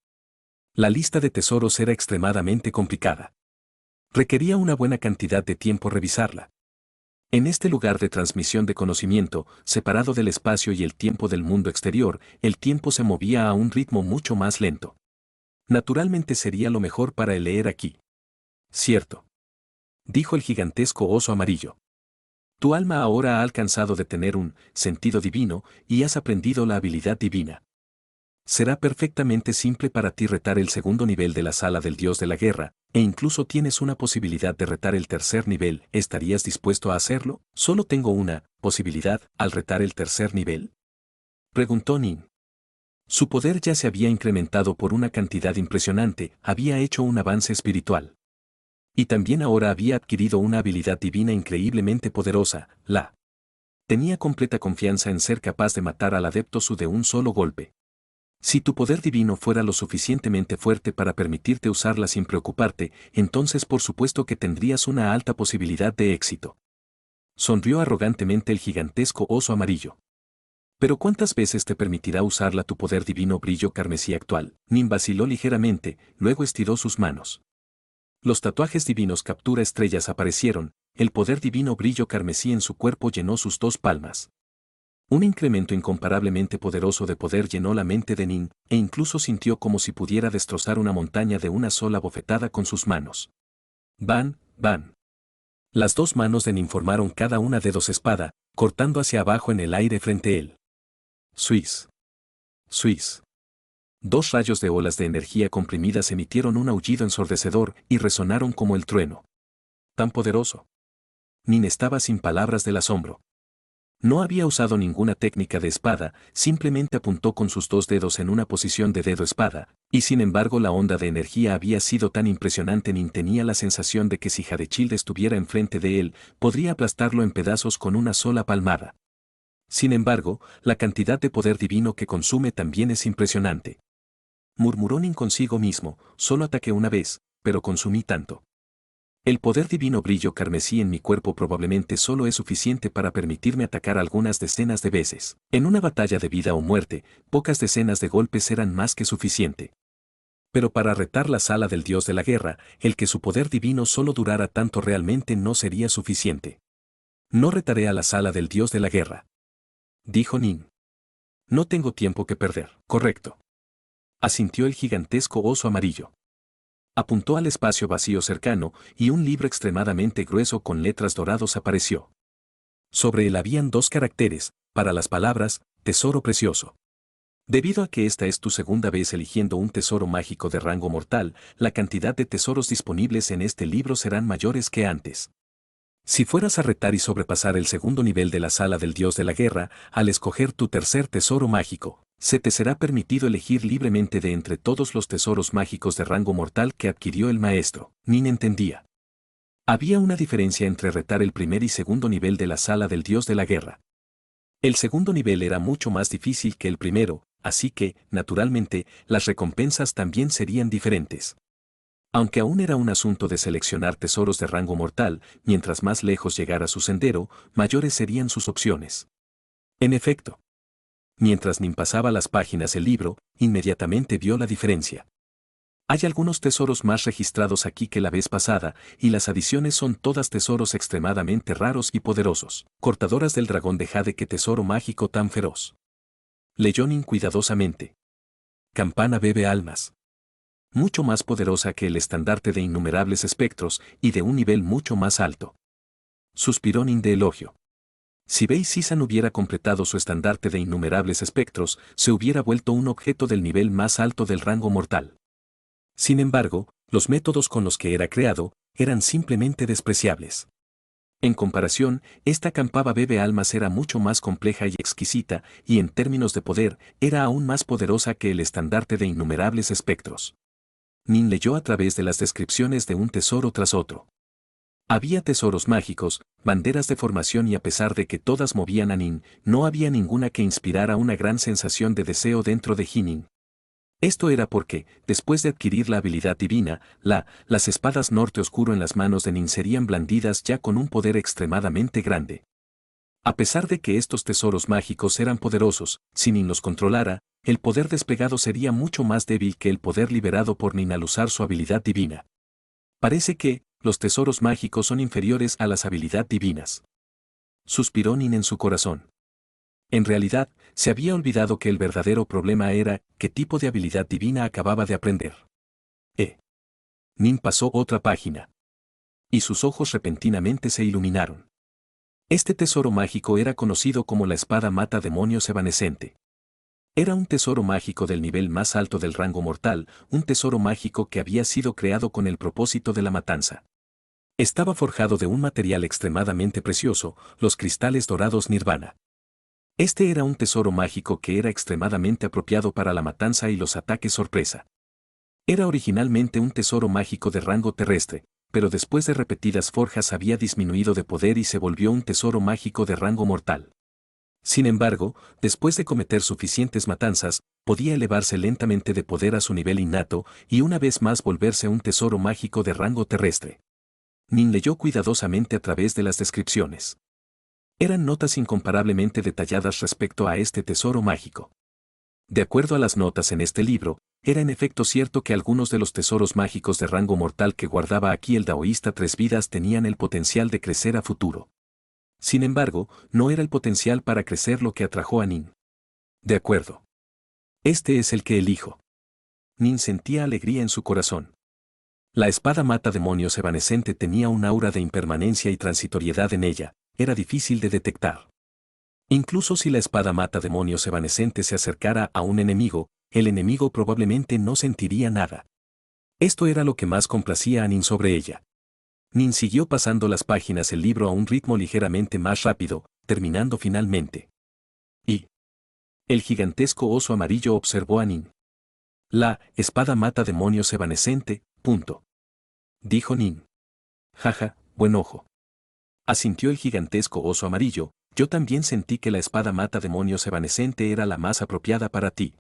La lista de tesoros era extremadamente complicada. Requería una buena cantidad de tiempo revisarla. En este lugar de transmisión de conocimiento, separado del espacio y el tiempo del mundo exterior, el tiempo se movía a un ritmo mucho más lento. Naturalmente sería lo mejor para el leer aquí. Cierto, dijo el gigantesco oso amarillo. Tu alma ahora ha alcanzado de tener un sentido divino y has aprendido la habilidad divina. Será perfectamente simple para ti retar el segundo nivel de la sala del dios de la guerra, e incluso tienes una posibilidad de retar el tercer nivel. ¿Estarías dispuesto a hacerlo? Solo tengo una posibilidad al retar el tercer nivel, preguntó Nin. Su poder ya se había incrementado por una cantidad impresionante, había hecho un avance espiritual. Y también ahora había adquirido una habilidad divina increíblemente poderosa, la. Tenía completa confianza en ser capaz de matar al adepto Su de un solo golpe. Si tu poder divino fuera lo suficientemente fuerte para permitirte usarla sin preocuparte, entonces por supuesto que tendrías una alta posibilidad de éxito. Sonrió arrogantemente el gigantesco oso amarillo. Pero ¿cuántas veces te permitirá usarla tu poder divino brillo carmesí actual? Nin vaciló ligeramente, luego estiró sus manos. Los tatuajes divinos captura estrellas aparecieron, el poder divino brillo carmesí en su cuerpo llenó sus 2 palmas. Un incremento incomparablemente poderoso de poder llenó la mente de Nin, e incluso sintió como si pudiera destrozar una montaña de una sola bofetada con sus manos. ¡Ban, ban! Las 2 manos de Nin formaron cada una dedos espada, cortando hacia abajo en el aire frente a él. Suiz. Suiz. 2 rayos de olas de energía comprimidas emitieron un aullido ensordecedor y resonaron como el trueno. Tan poderoso. Nin estaba sin palabras del asombro. No había usado ninguna técnica de espada, simplemente apuntó con sus 2 dedos en una posición de dedo-espada, y sin embargo la onda de energía había sido tan impresionante. Nin tenía la sensación de que si Jadechild estuviera enfrente de él, podría aplastarlo en pedazos con una sola palmada. Sin embargo, la cantidad de poder divino que consume también es impresionante. Murmuró Nin consigo mismo, solo ataqué una vez, pero consumí tanto. El poder divino brillo carmesí en mi cuerpo probablemente solo es suficiente para permitirme atacar algunas decenas de veces. En una batalla de vida o muerte, pocas decenas de golpes eran más que suficiente. Pero para retar la sala del dios de la guerra, el que su poder divino solo durara tanto realmente no sería suficiente. No retaré a la sala del dios de la guerra. dijo Nin. No tengo tiempo que perder. Correcto. Asintió el gigantesco oso amarillo. Apuntó al espacio vacío cercano y un libro extremadamente grueso con letras dorados apareció. Sobre él habían 2 caracteres, para las palabras, tesoro precioso. Debido a que esta es tu segunda vez eligiendo un tesoro mágico de rango mortal, la cantidad de tesoros disponibles en este libro serán mayores que antes. Si fueras a retar y sobrepasar el segundo nivel de la sala del dios de la guerra, al escoger tu tercer tesoro mágico, se te será permitido elegir libremente de entre todos los tesoros mágicos de rango mortal que adquirió el maestro. Nin entendía. Había una diferencia entre retar el primer y segundo nivel de la sala del dios de la guerra. El segundo nivel era mucho más difícil que el primero, así que, naturalmente, las recompensas también serían diferentes. Aunque aún era un asunto de seleccionar tesoros de rango mortal, mientras más lejos llegara su sendero, mayores serían sus opciones. En efecto, mientras Nin pasaba las páginas del libro, inmediatamente vio la diferencia. Hay algunos tesoros más registrados aquí que la vez pasada, y las adiciones son todas tesoros extremadamente raros y poderosos. Cortadoras del dragón de jade, qué tesoro mágico tan feroz. Leyó Nin cuidadosamente. Campana bebe almas. Mucho más poderosa que el estandarte de innumerables espectros y de un nivel mucho más alto. Suspiró Nin de elogio. Si Bei Sisan hubiera completado su estandarte de innumerables espectros, se hubiera vuelto un objeto del nivel más alto del rango mortal. Sin embargo, los métodos con los que era creado eran simplemente despreciables. En comparación, esta campana bebe almas era mucho más compleja y exquisita, y en términos de poder, era aún más poderosa que el estandarte de innumerables espectros. Nin leyó a través de las descripciones de un tesoro tras otro. Había tesoros mágicos, banderas de formación y a pesar de que todas movían a Nin, no había ninguna que inspirara una gran sensación de deseo dentro de Nin. Esto era porque, después de adquirir la habilidad divina, las espadas norte oscuro en las manos de Nin serían blandidas ya con un poder extremadamente grande. A pesar de que estos tesoros mágicos eran poderosos, si Nin los controlara, el poder desplegado sería mucho más débil que el poder liberado por Nin al usar su habilidad divina. Parece que, los tesoros mágicos son inferiores a las habilidades divinas. Suspiró Nin en su corazón. En realidad, se había olvidado que el verdadero problema era qué tipo de habilidad divina acababa de aprender. Nin pasó otra página. Y sus ojos repentinamente se iluminaron. Este tesoro mágico era conocido como la espada mata demonios evanescente. Era un tesoro mágico del nivel más alto del rango mortal, un tesoro mágico que había sido creado con el propósito de la matanza. Estaba forjado de un material extremadamente precioso, los cristales dorados Nirvana. Este era un tesoro mágico que era extremadamente apropiado para la matanza y los ataques sorpresa. Era originalmente un tesoro mágico de rango terrestre, pero después de repetidas forjas había disminuido de poder y se volvió un tesoro mágico de rango mortal. Sin embargo, después de cometer suficientes matanzas, podía elevarse lentamente de poder a su nivel innato y una vez más volverse un tesoro mágico de rango terrestre. Nin leyó cuidadosamente a través de las descripciones. Eran notas incomparablemente detalladas respecto a este tesoro mágico. De acuerdo a las notas en este libro, era en efecto cierto que algunos de los tesoros mágicos de rango mortal que guardaba aquí el taoísta Tres Vidas tenían el potencial de crecer a futuro. Sin embargo, no era el potencial para crecer lo que atrajo a Nin. De acuerdo. Este es el que elijo. Nin sentía alegría en su corazón. La espada mata demonios evanescente tenía un aura de impermanencia y transitoriedad en ella, era difícil de detectar. Incluso si la espada mata demonios evanescente se acercara a un enemigo, el enemigo probablemente no sentiría nada. Esto era lo que más complacía a Nin sobre ella. Nin siguió pasando las páginas del libro a un ritmo ligeramente más rápido, terminando finalmente. Y el gigantesco oso amarillo observó a Nin. La espada mata demonios evanescente, punto. Dijo Nin. Jaja, buen ojo. Asintió el gigantesco oso amarillo, yo también sentí que la espada mata demonios evanescente era la más apropiada para ti.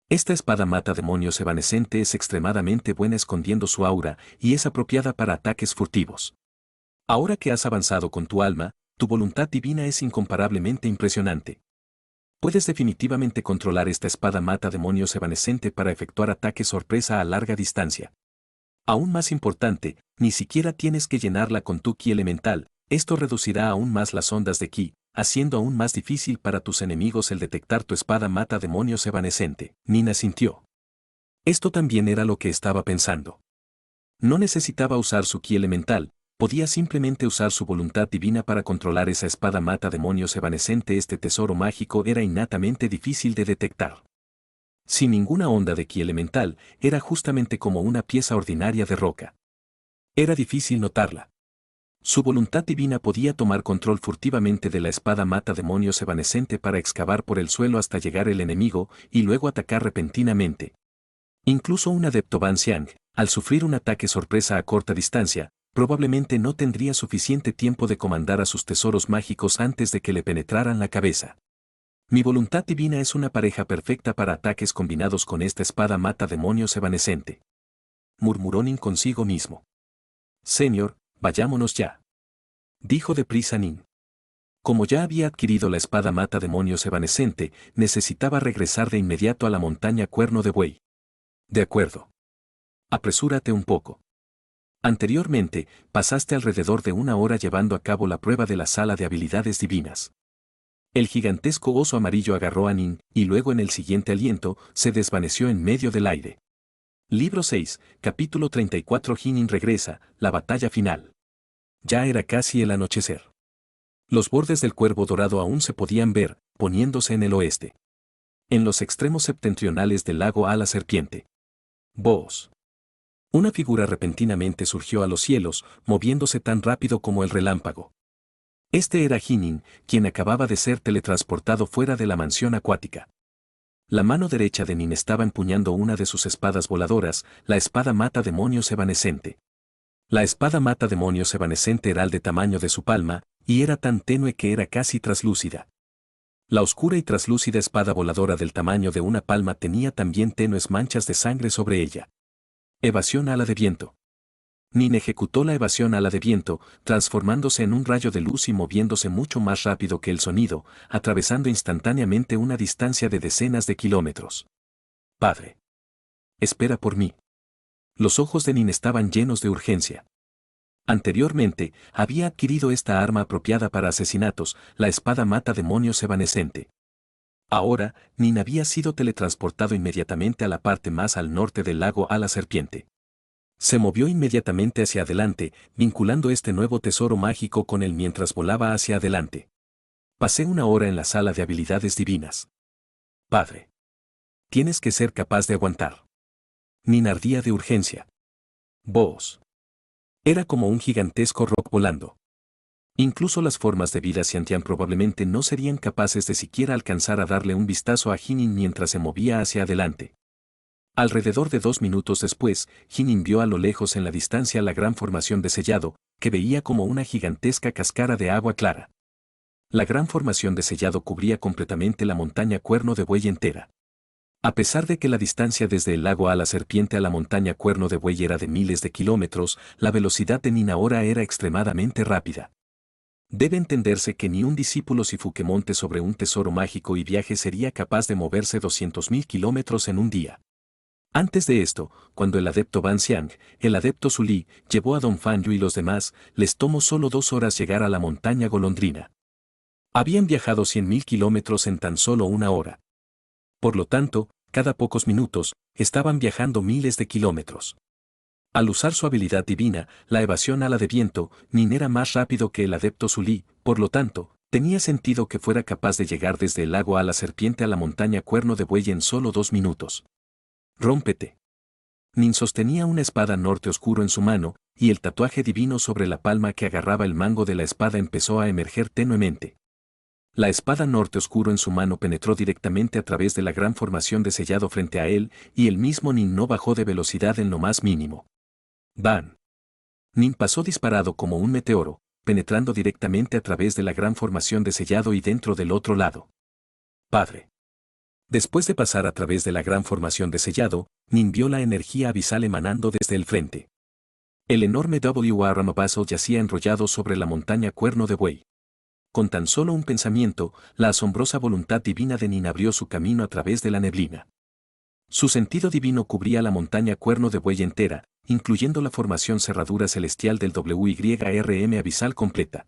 Esta espada mata demonios evanescente es extremadamente buena escondiendo su aura y es apropiada para ataques furtivos. Ahora que has avanzado con tu alma, tu voluntad divina es incomparablemente impresionante. Puedes definitivamente controlar esta espada mata demonios evanescente para efectuar ataques sorpresa a larga distancia. Aún más importante, ni siquiera tienes que llenarla con tu ki elemental, esto reducirá aún más las ondas de ki, haciendo aún más difícil para tus enemigos el detectar tu espada mata demonios evanescente. Nin asintió. Esto también era lo que estaba pensando. No necesitaba usar su ki elemental, podía simplemente usar su voluntad divina para controlar esa espada mata demonios evanescente. Este tesoro mágico era innatamente difícil de detectar. Sin ninguna onda de ki elemental, era justamente como una pieza ordinaria de roca. Era difícil notarla. Su voluntad divina podía tomar control furtivamente de la espada mata demonios evanescente para excavar por el suelo hasta llegar el enemigo y luego atacar repentinamente. Incluso un adepto Ban Xiang, al sufrir un ataque sorpresa a corta distancia, probablemente no tendría suficiente tiempo de comandar a sus tesoros mágicos antes de que le penetraran la cabeza. Mi voluntad divina es una pareja perfecta para ataques combinados con esta espada mata demonios evanescente. Murmuró Nin consigo mismo. Señor, vayámonos ya. Dijo deprisa Nin. Como ya había adquirido la espada mata demonios evanescente, necesitaba regresar de inmediato a la montaña Cuerno de Buey. De acuerdo. Apresúrate un poco. Anteriormente, pasaste alrededor de 1 hora llevando a cabo la prueba de la sala de habilidades divinas. El gigantesco oso amarillo agarró a Nin, y luego en el siguiente aliento, se desvaneció en medio del aire. Libro 6, capítulo 34. Nin regresa, la batalla final. Ya era casi el anochecer. Los bordes del cuervo dorado aún se podían ver, poniéndose en el oeste. En los extremos septentrionales del lago a la serpiente. Voz. Una figura repentinamente surgió a los cielos, moviéndose tan rápido como el relámpago. Este era Nin, quien acababa de ser teletransportado fuera de la mansión acuática. La mano derecha de Nin estaba empuñando una de sus espadas voladoras, la espada mata demonios evanescente. La espada mata demonios evanescente era del tamaño de su palma, y era tan tenue que era casi traslúcida. La oscura y traslúcida espada voladora del tamaño de una palma tenía también tenues manchas de sangre sobre ella. Evasión ala de viento. Nin ejecutó la evasión ala de viento, transformándose en un rayo de luz y moviéndose mucho más rápido que el sonido, atravesando instantáneamente una distancia de decenas de kilómetros. Padre. Espera por mí. Los ojos de Nin estaban llenos de urgencia. Anteriormente, había adquirido esta arma apropiada para asesinatos, la espada mata demonios evanescente. Ahora, Nin había sido teletransportado inmediatamente a la parte más al norte del lago a la serpiente. Se movió inmediatamente hacia adelante, vinculando este nuevo tesoro mágico con él mientras volaba hacia adelante. Pasé 1 hora en la sala de habilidades divinas. Padre. Tienes que ser capaz de aguantar. Nin ardía de urgencia. Voz. Era como un gigantesco roc volando. Incluso las formas de vida Xiantian probablemente no serían capaces de siquiera alcanzar a darle un vistazo a Nin mientras se movía hacia adelante. Alrededor de 2 minutos después, Nin vio a lo lejos en la distancia la gran formación de Sellado, que veía como una gigantesca cascada de agua clara. La gran formación de Sellado cubría completamente la montaña Cuerno de Buey entera. A pesar de que la distancia desde el lago a la serpiente a la montaña Cuerno de Buey era de miles de kilómetros, la velocidad de Nin ahora era extremadamente rápida. Debe entenderse que ni un discípulo Sifuque monte sobre un tesoro mágico y viaje sería capaz de moverse 200.000 kilómetros en un día. Antes de esto, cuando el adepto Ban Xiang, el adepto Su Li, llevó a Don Fan Yu y los demás, les tomó solo 2 horas llegar a la montaña Golondrina. Habían viajado 100.000 kilómetros en tan solo 1 hora. Por lo tanto, cada pocos minutos, estaban viajando miles de kilómetros. Al usar su habilidad divina, la evasión ala de viento, Nin era más rápido que el adepto Su Li, por lo tanto, tenía sentido que fuera capaz de llegar desde el lago a la serpiente a la montaña Cuerno de Buey en solo 2 minutos. Rómpete. Nin sostenía una espada norte oscuro en su mano, y el tatuaje divino sobre la palma que agarraba el mango de la espada empezó a emerger tenuemente. La espada norte oscuro en su mano penetró directamente a través de la gran formación de Sellado frente a él, y el mismo Nin no bajó de velocidad en lo más mínimo. ¡Bam! Nin pasó disparado como un meteoro, penetrando directamente a través de la gran formación de Sellado y dentro del otro lado. Padre. Después de pasar a través de la gran formación de Sellado, Nin vio la energía abisal emanando desde el frente. El enorme W.R. Ramapazo yacía enrollado sobre la montaña Cuerno de Buey. Con tan solo un pensamiento, la asombrosa voluntad divina de Nin abrió su camino a través de la neblina. Su sentido divino cubría la montaña Cuerno de Buey entera, incluyendo la formación cerradura celestial del WYRM abisal completa.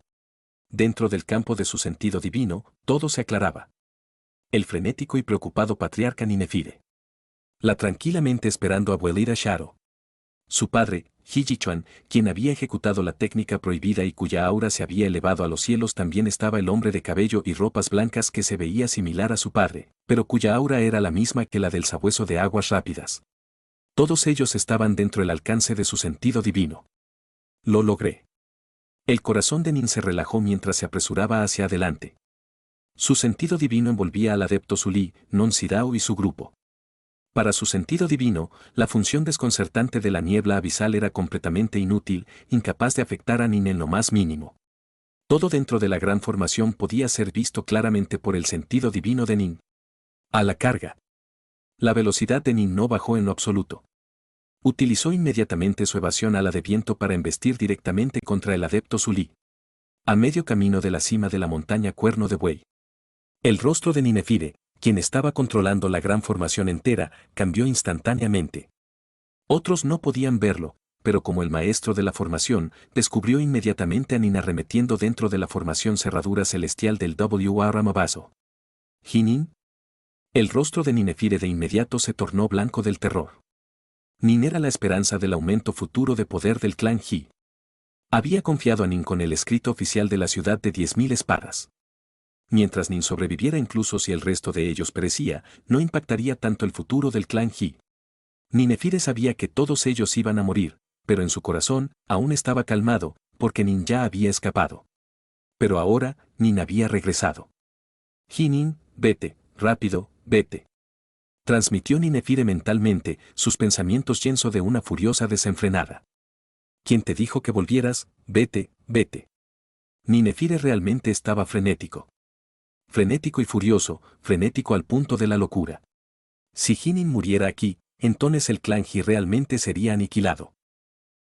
Dentro del campo de su sentido divino, todo se aclaraba. El frenético y preocupado patriarca Ninefire. La tranquilamente esperando abuelita Sharo. Su padre, Hijichuan, quien había ejecutado la técnica prohibida y cuya aura se había elevado a los cielos, también estaba el hombre de cabello y ropas blancas que se veía similar a su padre, pero cuya aura era la misma que la del sabueso de aguas rápidas. Todos ellos estaban dentro del alcance de su sentido divino. Lo logré. El corazón de Nin se relajó mientras se apresuraba hacia adelante. Su sentido divino envolvía al adepto Sully, Non Sidao y su grupo. Para su sentido divino, la función desconcertante de la niebla abisal era completamente inútil, incapaz de afectar a Nin en lo más mínimo. Todo dentro de la gran formación podía ser visto claramente por el sentido divino de Nin. A la carga. La velocidad de Nin no bajó en lo absoluto. Utilizó inmediatamente su evasión ala de viento para embestir directamente contra el adepto Sully. A medio camino de la cima de la montaña Cuerno de Buey. El rostro de Ninefire, quien estaba controlando la gran formación entera, cambió instantáneamente. Otros no podían verlo, pero como el maestro de la formación, descubrió inmediatamente a Nin arremetiendo dentro de la formación cerradura celestial del W.R. Mabazo. ¿Jinin? El rostro de Ninefire de inmediato se tornó blanco del terror. Nin era la esperanza del aumento futuro de poder del clan Ji. Había confiado a Nin con el escrito oficial de la ciudad de 10.000 espadas. Mientras Nin sobreviviera, incluso si el resto de ellos perecía, no impactaría tanto el futuro del clan Ji. Ninefire sabía que todos ellos iban a morir, pero en su corazón aún estaba calmado, porque Nin ya había escapado. Pero ahora, Nin había regresado. Jinin, vete, rápido, vete. Transmitió Ninefire mentalmente, sus pensamientos llenos de una furiosa desenfrenada. ¿Quién te dijo que volvieras? Vete, vete. Ninefire realmente estaba frenético. Frenético y furioso, frenético al punto de la locura. Si Jinin muriera aquí, entonces el clan Ji realmente sería aniquilado.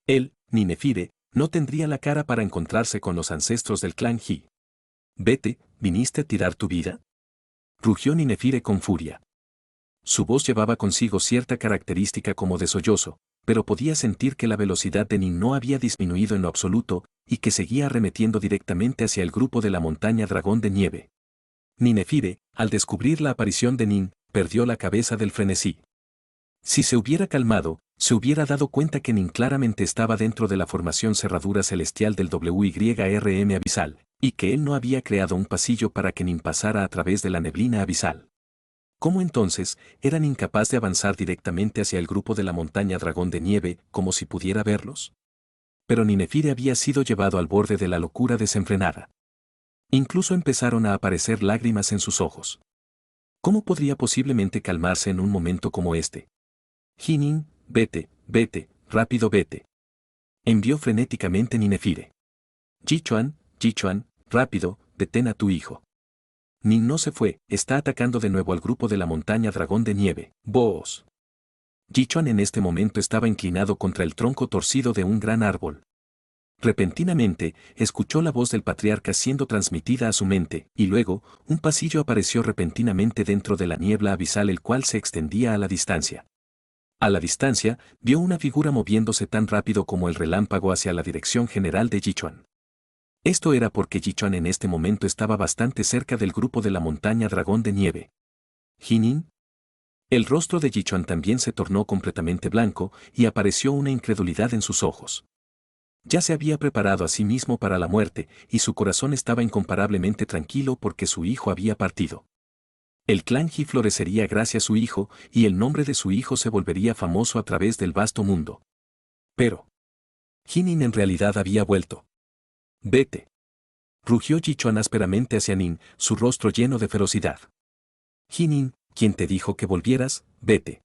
Él, Ninefire, no tendría la cara para encontrarse con los ancestros del clan Ji. Vete, ¿viniste a tirar tu vida? Rugió Ninefire con furia. Su voz llevaba consigo cierta característica como de sollozo, pero podía sentir que la velocidad de Nin no había disminuido en lo absoluto, y que seguía arremetiendo directamente hacia el grupo de la montaña Dragón de Nieve. Ninefire, al descubrir la aparición de Nin, perdió la cabeza del frenesí. Si se hubiera calmado, se hubiera dado cuenta que Nin claramente estaba dentro de la formación cerradura celestial del WYRM abisal, y que él no había creado un pasillo para que Nin pasara a través de la neblina abisal. ¿Cómo entonces eran incapaz de avanzar directamente hacia el grupo de la montaña Dragón de Nieve, como si pudiera verlos? Pero Ninefire había sido llevado al borde de la locura desenfrenada. Incluso empezaron a aparecer lágrimas en sus ojos. ¿Cómo podría posiblemente calmarse en un momento como este? Jinin, vete, vete, rápido vete. Envió frenéticamente Ninefire. Jichuan, Jichuan, rápido, detén a tu hijo. Nin no se fue, está atacando de nuevo al grupo de la montaña Dragón de Nieve. ¡Boos! Jichuan en este momento estaba inclinado contra el tronco torcido de un gran árbol. Repentinamente, escuchó la voz del patriarca siendo transmitida a su mente, y luego, un pasillo apareció repentinamente dentro de la niebla abisal, el cual se extendía a la distancia. A la distancia, vio una figura moviéndose tan rápido como el relámpago hacia la dirección general de Jichuan. Esto era porque Jichuan en este momento estaba bastante cerca del grupo de la montaña Dragón de Nieve. ¿Jinin? El rostro de Jichuan también se tornó completamente blanco y apareció una incredulidad en sus ojos. Ya se había preparado a sí mismo para la muerte y su corazón estaba incomparablemente tranquilo porque su hijo había partido. El clan Ji florecería gracias a su hijo y el nombre de su hijo se volvería famoso a través del vasto mundo. Pero Jinin en realidad había vuelto. Vete. Rugió Jichuan ásperamente hacia Nin, su rostro lleno de ferocidad. Jinin, ¿quién te dijo que volvieras? Vete.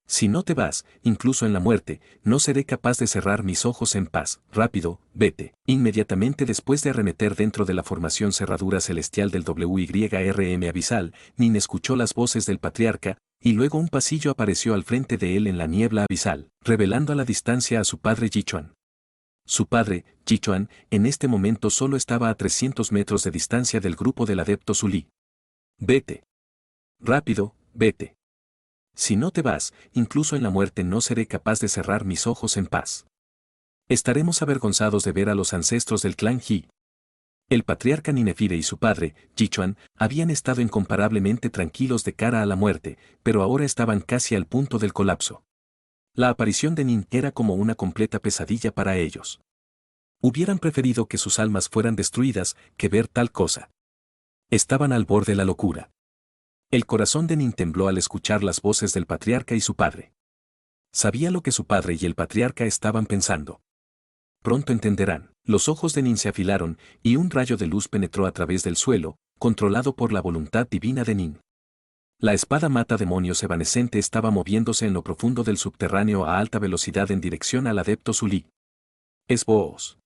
Si no te vas, incluso en la muerte, no seré capaz de cerrar mis ojos en paz. Rápido, vete. Inmediatamente después de arremeter dentro de la formación cerradura celestial del WYRM abisal, Nin escuchó las voces del patriarca, y luego un pasillo apareció al frente de él en la niebla abisal, revelando a la distancia a su padre Jichuan. Su padre, Jichuan, en este momento solo estaba a 300 metros de distancia del grupo del adepto Sully. Vete. Rápido, vete. Si no te vas, incluso en la muerte no seré capaz de cerrar mis ojos en paz. Estaremos avergonzados de ver a los ancestros del clan Ji. El patriarca Ninefire y su padre, Jichuan, habían estado incomparablemente tranquilos de cara a la muerte, pero ahora estaban casi al punto del colapso. La aparición de Nin era como una completa pesadilla para ellos. Hubieran preferido que sus almas fueran destruidas que ver tal cosa. Estaban al borde de la locura. El corazón de Nin tembló al escuchar las voces del patriarca y su padre. Sabía lo que su padre y el patriarca estaban pensando. Pronto entenderán. Los ojos de Nin se afilaron, y un rayo de luz penetró a través del suelo, controlado por la voluntad divina de Nin. La espada mata demonios evanescente estaba moviéndose en lo profundo del subterráneo a alta velocidad en dirección al adepto Zulí. Esboos.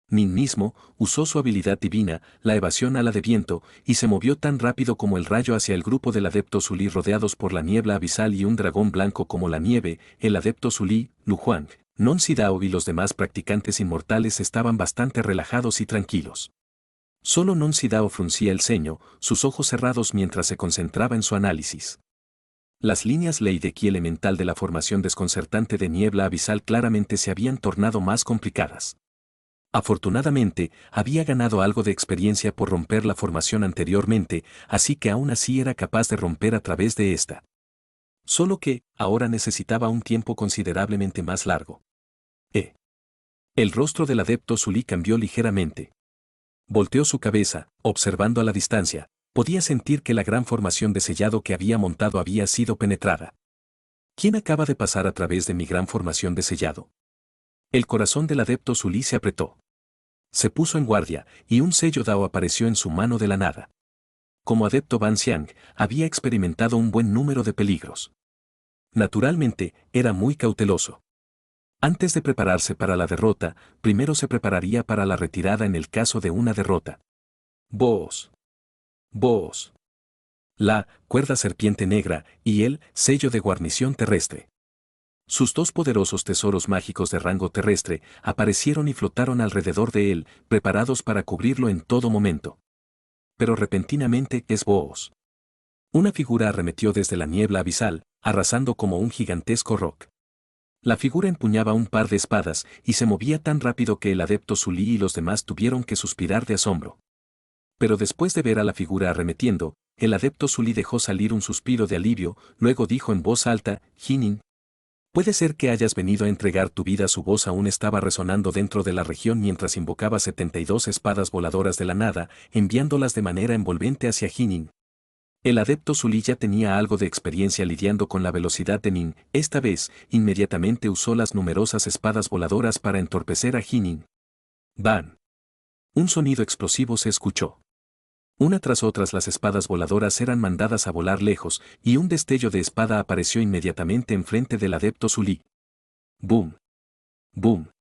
Nin mismo usó su habilidad divina, la evasión ala de viento, y se movió tan rápido como el rayo hacia el grupo del adepto Zulí rodeados por la niebla abisal y un dragón blanco como la nieve. El adepto Zulí, Lu Huang, Non Sidao y los demás practicantes inmortales estaban bastante relajados y tranquilos. Solo Non Sidao fruncía el ceño, sus ojos cerrados mientras se concentraba en su análisis. Las líneas ley de ki elemental de la formación desconcertante de niebla abisal claramente se habían tornado más complicadas. Afortunadamente, había ganado algo de experiencia por romper la formación anteriormente, así que aún así era capaz de romper a través de esta. Solo que, ahora necesitaba un tiempo considerablemente más largo. El rostro del adepto Zulí cambió ligeramente. Volteó su cabeza, observando a la distancia, podía sentir que la gran formación de sellado que había montado había sido penetrada. ¿Quién acaba de pasar a través de mi gran formación de sellado? El corazón del adepto Zulí se apretó. Se puso en guardia, y un sello Dao apareció en su mano de la nada. Como adepto Ban Xiang, había experimentado un buen número de peligros. Naturalmente, era muy cauteloso. Antes de prepararse para la derrota, primero se prepararía para la retirada en el caso de una derrota. Boos. Boos. La cuerda serpiente negra y el sello de guarnición terrestre. Sus dos poderosos tesoros mágicos de rango terrestre aparecieron y flotaron alrededor de él, preparados para cubrirlo en todo momento. Pero repentinamente Esboos. Una figura arremetió desde la niebla abisal, arrasando como un gigantesco roc. La figura empuñaba un par de espadas y se movía tan rápido que el adepto Zulí y los demás tuvieron que suspirar de asombro. Pero después de ver a la figura arremetiendo, el adepto Zulí dejó salir un suspiro de alivio, luego dijo en voz alta, Jinin. Puede ser que hayas venido a entregar tu vida. Su voz aún estaba resonando dentro de la región mientras invocaba 72 espadas voladoras de la nada, enviándolas de manera envolvente hacia Jinin. El adepto Zulí ya tenía algo de experiencia lidiando con la velocidad de Nin. Esta vez, inmediatamente usó las numerosas espadas voladoras para entorpecer a Jinin. ¡Ban! Un sonido explosivo se escuchó. Una tras otras las espadas voladoras eran mandadas a volar lejos, y un destello de espada apareció inmediatamente enfrente del adepto Zulí. ¡Boom! ¡Boom!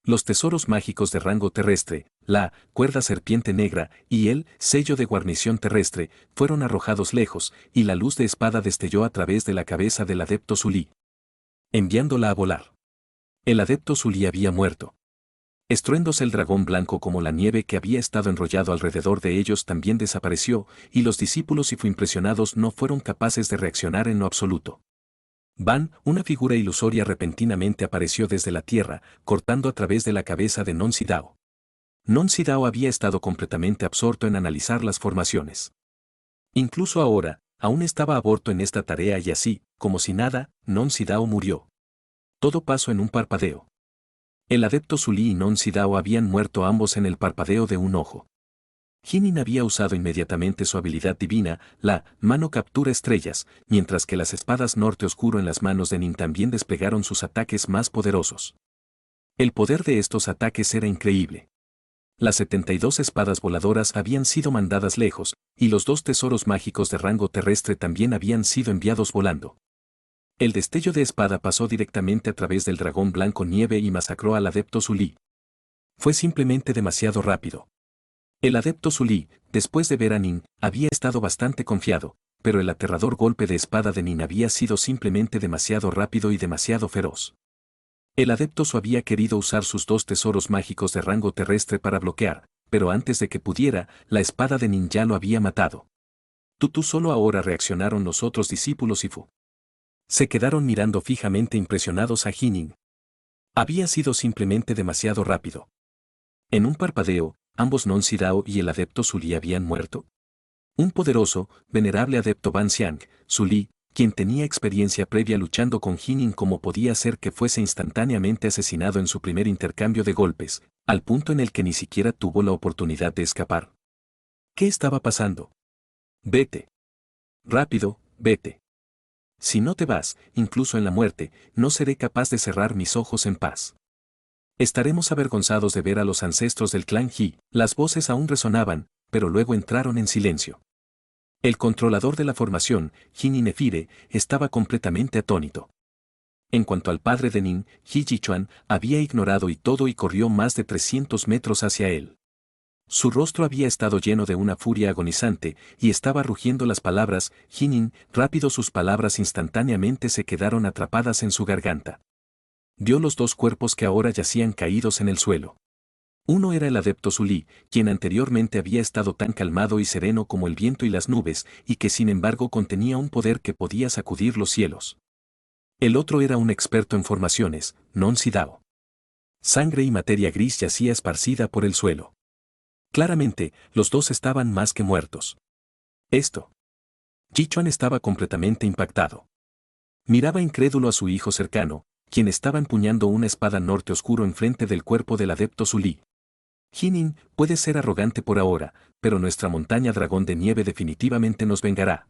Los tesoros mágicos de rango terrestre, la cuerda serpiente negra y el sello de guarnición terrestre, fueron arrojados lejos, y la luz de espada destelló a través de la cabeza del adepto Zulí, enviándola a volar. El adepto Zulí había muerto. Estruéndose el dragón blanco como la nieve que había estado enrollado alrededor de ellos también desapareció, y los discípulos y impresionados no fueron capaces de reaccionar en lo absoluto. Ban, una figura ilusoria repentinamente apareció desde la tierra, cortando a través de la cabeza de Non Sidao. Non Sidao había estado completamente absorto en analizar las formaciones. Incluso ahora, aún estaba absorto en esta tarea y así, como si nada, Non Sidao murió. Todo pasó en un parpadeo. El adepto Zulí y Non Sidao habían muerto ambos en el parpadeo de un ojo. Jinin había usado inmediatamente su habilidad divina, la mano captura estrellas, mientras que las espadas norte oscuro en las manos de Nin también desplegaron sus ataques más poderosos. El poder de estos ataques era increíble. Las 72 espadas voladoras habían sido mandadas lejos, y los dos tesoros mágicos de rango terrestre también habían sido enviados volando. El destello de espada pasó directamente a través del dragón blanco nieve y masacró al adepto Zulí. Fue simplemente demasiado rápido. El adepto Zulí, después de ver a Nin, había estado bastante confiado, pero el aterrador golpe de espada de Nin había sido simplemente demasiado rápido y demasiado feroz. El adepto Zu había querido usar sus dos tesoros mágicos de rango terrestre para bloquear, pero antes de que pudiera, la espada de Nin ya lo había matado. Tú solo ahora reaccionaron los otros discípulos y Fu. Se quedaron mirando fijamente impresionados a Jinin. Había sido simplemente demasiado rápido. En un parpadeo, ambos Non Sidao y el adepto Sulí habían muerto. Un poderoso, venerable adepto Ban Xiang, Sulí, quien tenía experiencia previa luchando con Jinin, como podía ser que fuese instantáneamente asesinado en su primer intercambio de golpes, al punto en el que ni siquiera tuvo la oportunidad de escapar. ¿Qué estaba pasando? Vete. Rápido, vete. Si no te vas, incluso en la muerte, no seré capaz de cerrar mis ojos en paz. Estaremos avergonzados de ver a los ancestros del clan He. Las voces aún resonaban, pero luego entraron en silencio. El controlador de la formación, Jin Inefire, estaba completamente atónito. En cuanto al padre de Nin, He Jichuan, había ignorado y todo y corrió más de 300 metros hacia él. Su rostro había estado lleno de una furia agonizante, y estaba rugiendo las palabras, Jinin, rápido. Sus palabras instantáneamente se quedaron atrapadas en su garganta. Vio los dos cuerpos que ahora yacían caídos en el suelo. Uno era el adepto Sulí, quien anteriormente había estado tan calmado y sereno como el viento y las nubes, y que sin embargo contenía un poder que podía sacudir los cielos. El otro era un experto en formaciones, Non Sidao. Sangre y materia gris yacía esparcida por el suelo. Claramente, los dos estaban más que muertos. Esto. Jichuan estaba completamente impactado. Miraba incrédulo a su hijo cercano, quien estaba empuñando una espada norte oscuro enfrente del cuerpo del adepto Sulí. Jinin, puede ser arrogante por ahora, pero nuestra montaña dragón de nieve definitivamente nos vengará.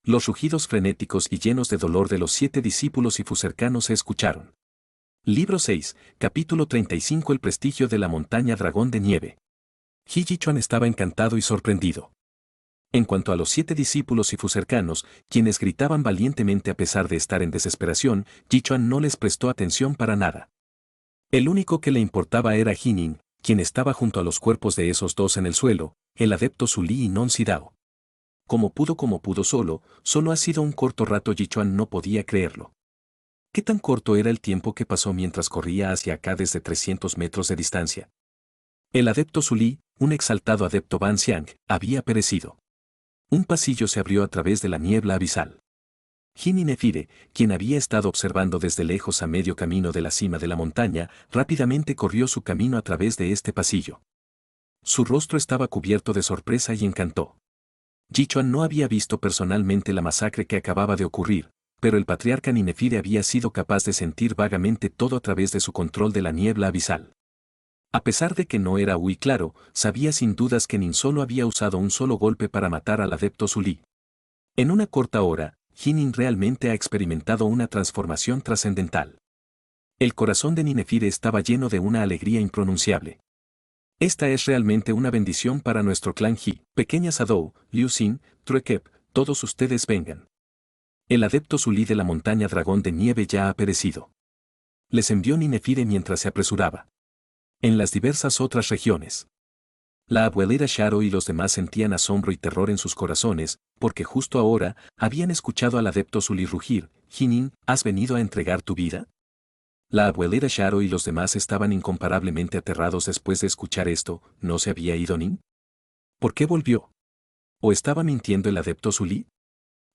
Los rugidos frenéticos y llenos de dolor de los 7 discípulos y cercanos se escucharon. Libro 6, capítulo 35. El prestigio de la montaña dragón de nieve. He Jichuan estaba encantado y sorprendido. En cuanto a los 7 discípulos y cercanos, quienes gritaban valientemente a pesar de estar en desesperación, Jichuan no les prestó atención para nada. El único que le importaba era Jinin, quien estaba junto a los cuerpos de esos dos en el suelo, el adepto Sulí y Non Sidao. Como pudo solo ha sido un corto rato. Jichuan no podía creerlo. ¿Qué tan corto era el tiempo que pasó mientras corría hacia acá desde 300 metros de distancia? El adepto Sulí, un exaltado adepto Ban Xiang, había perecido. Un pasillo se abrió a través de la niebla abisal. Jin Inefire, quien había estado observando desde lejos a medio camino de la cima de la montaña, rápidamente corrió su camino a través de este pasillo. Su rostro estaba cubierto de sorpresa y encanto. Jichuan no había visto personalmente la masacre que acababa de ocurrir, pero el patriarca Inefire había sido capaz de sentir vagamente todo a través de su control de la niebla abisal. A pesar de que no era muy claro, sabía sin dudas que Nin solo había usado un solo golpe para matar al adepto Sulí. En una corta hora, Jinin realmente ha experimentado una transformación trascendental. El corazón de Ninefire estaba lleno de una alegría impronunciable. Esta es realmente una bendición para nuestro clan He. Pequeña Sadou, Liu Xin, Truekep, todos ustedes vengan. El adepto Sulí de la montaña dragón de nieve ya ha perecido. Les envió Ninefire mientras se apresuraba. En las diversas otras regiones. La abuelita Sharo y los demás sentían asombro y terror en sus corazones, porque justo ahora habían escuchado al adepto Sulí rugir: Jinin, ¿has venido a entregar tu vida? La abuelita Sharo y los demás estaban incomparablemente aterrados después de escuchar esto. ¿No se había ido Nin? ¿Por qué volvió? ¿O estaba mintiendo el adepto Sulí?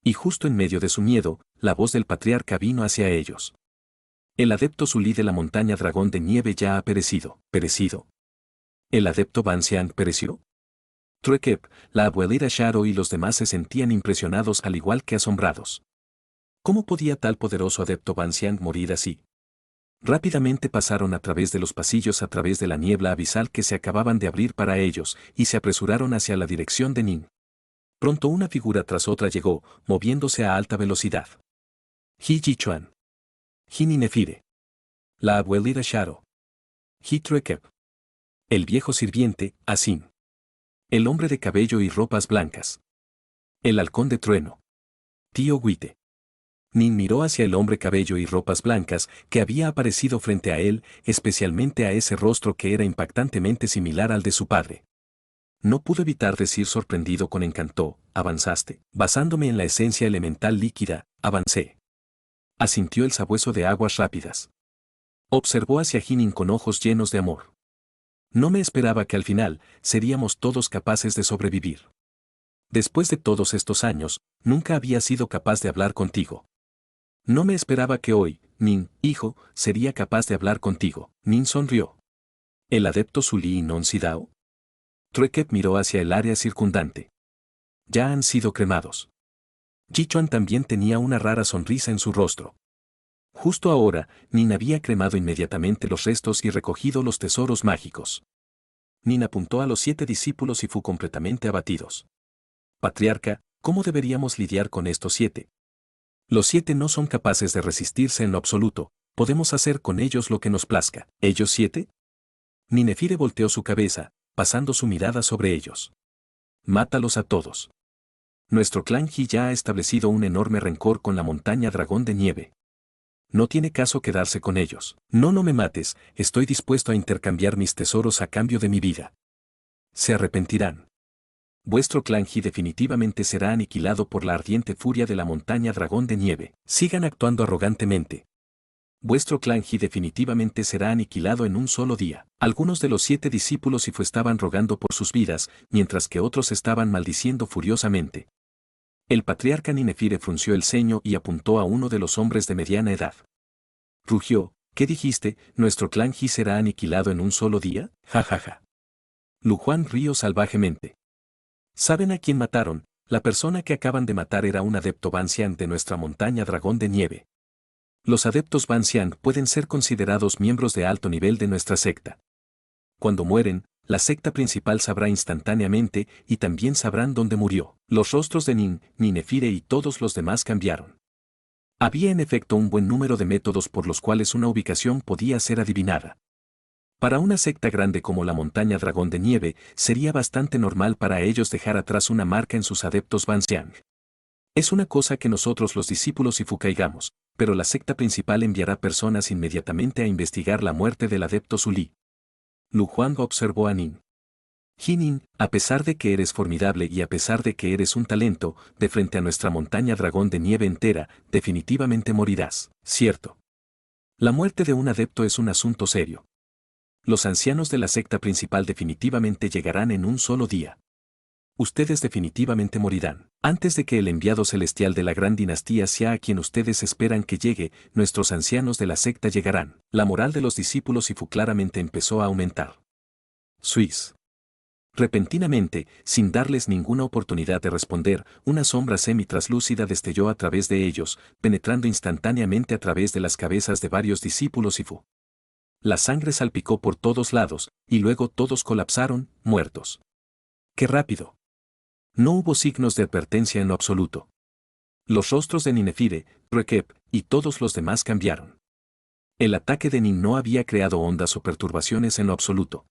Y justo en medio de su miedo, la voz del patriarca vino hacia ellos. El adepto Sulí de la montaña dragón de nieve ya ha perecido. ¿Perecido? ¿El adepto Ban Xiang pereció? Truekep, la abuelita Sharo y los demás se sentían impresionados al igual que asombrados. ¿Cómo podía tal poderoso adepto Ban Xiang morir así? Rápidamente pasaron a través de los pasillos a través de la niebla abisal que se acababan de abrir para ellos, y se apresuraron hacia la dirección de Nin. Pronto una figura tras otra llegó, moviéndose a alta velocidad. He Jichuan. Jin Inefire. La abuelita Sharo. He Truekep. El viejo sirviente, Asin. El hombre de cabello y ropas blancas. El halcón de trueno. Tío Wite. Nin miró hacia el hombre cabello y ropas blancas que había aparecido frente a él, especialmente a ese rostro que era impactantemente similar al de su padre. No pudo evitar decir sorprendido con encanto: ¿avanzaste? Basándome en la esencia elemental líquida, avancé. Asintió el sabueso de aguas rápidas. Observó hacia Jinin con ojos llenos de amor. No me esperaba que al final seríamos todos capaces de sobrevivir. Después de todos estos años, nunca había sido capaz de hablar contigo. No me esperaba que hoy, Nin, hijo, sería capaz de hablar contigo. Nin sonrió. ¿El adepto Sulí y Non Sidao? Truekep miró hacia el área circundante. Ya han sido cremados. Jichuan también tenía una rara sonrisa en su rostro. Justo ahora, Nin había cremado inmediatamente los restos y recogido los tesoros mágicos. Nin apuntó a los 7 discípulos y fue completamente abatidos. Patriarca, ¿cómo deberíamos lidiar con estos 7? Los 7 no son capaces de resistirse en lo absoluto, podemos hacer con ellos lo que nos plazca. ¿Ellos 7? Ninefire volteó su cabeza, pasando su mirada sobre ellos. Mátalos a todos. Nuestro clan Ji ya ha establecido un enorme rencor con la montaña dragón de nieve. No tiene caso quedarse con ellos. No, no me mates, estoy dispuesto a intercambiar mis tesoros a cambio de mi vida. Se arrepentirán. Vuestro clan Ji definitivamente será aniquilado por la ardiente furia de la montaña dragón de nieve. Sigan actuando arrogantemente. Vuestro clan Ji definitivamente será aniquilado en un solo día. Algunos de los 7 discípulos Ifu estaban rogando por sus vidas, mientras que otros estaban maldiciendo furiosamente. El patriarca Ninefire frunció el ceño y apuntó a uno de los hombres de mediana edad. Rugió, ¿qué dijiste? ¿Nuestro clan Ji será aniquilado en un solo día? Ja ja ja. Lu Juan rió salvajemente. ¿Saben a quién mataron? La persona que acaban de matar era un adepto Banxian de nuestra montaña dragón de nieve. Los adeptos Banxian pueden ser considerados miembros de alto nivel de nuestra secta. Cuando mueren, la secta principal sabrá instantáneamente y también sabrán dónde murió. Los rostros de Nin, Ninefire y todos los demás cambiaron. Había en efecto un buen número de métodos por los cuales una ubicación podía ser adivinada. Para una secta grande como la montaña dragón de nieve, sería bastante normal para ellos dejar atrás una marca en sus adeptos Banxian. Es una cosa que nosotros los discípulos Ifu caigamos, pero la secta principal enviará personas inmediatamente a investigar la muerte del adepto Zuli. Lu Juan observó a Nin. Nin, a pesar de que eres formidable y a pesar de que eres un talento, de frente a nuestra montaña dragón de nieve entera, definitivamente morirás, ¿cierto? La muerte de un adepto es un asunto serio. Los ancianos de la secta principal definitivamente llegarán en un solo día. Ustedes definitivamente morirán. Antes de que el enviado celestial de la gran dinastía sea a quien ustedes esperan que llegue, nuestros ancianos de la secta llegarán. La moral de los discípulos Ifu claramente empezó a aumentar. Suiz. Repentinamente, sin darles ninguna oportunidad de responder, una sombra semi-traslúcida destelló a través de ellos, penetrando instantáneamente a través de las cabezas de varios discípulos Ifu. La sangre salpicó por todos lados, y luego todos colapsaron, muertos. ¡Qué rápido! No hubo signos de advertencia en lo absoluto. Los rostros de Ninefire, Truekep y todos los demás cambiaron. El ataque de Nin no había creado ondas o perturbaciones en lo absoluto.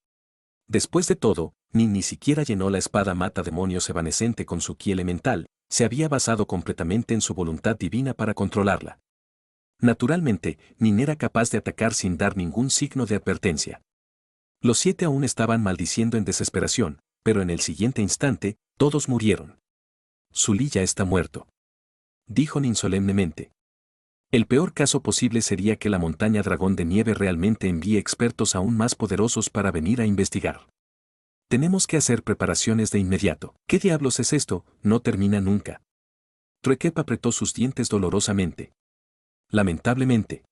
Después de todo, Nin ni siquiera llenó la espada mata demonios evanescente con su ki elemental, se había basado completamente en su voluntad divina para controlarla. Naturalmente, Nin era capaz de atacar sin dar ningún signo de advertencia. Los 7 aún estaban maldiciendo en desesperación, pero en el siguiente instante, todos murieron. Zuli ya está muerto. Dijo Nin solemnemente. El peor caso posible sería que la montaña dragón de nieve realmente envíe expertos aún más poderosos para venir a investigar. Tenemos que hacer preparaciones de inmediato. ¿Qué diablos es esto? No termina nunca. Truekep apretó sus dientes dolorosamente. Lamentablemente.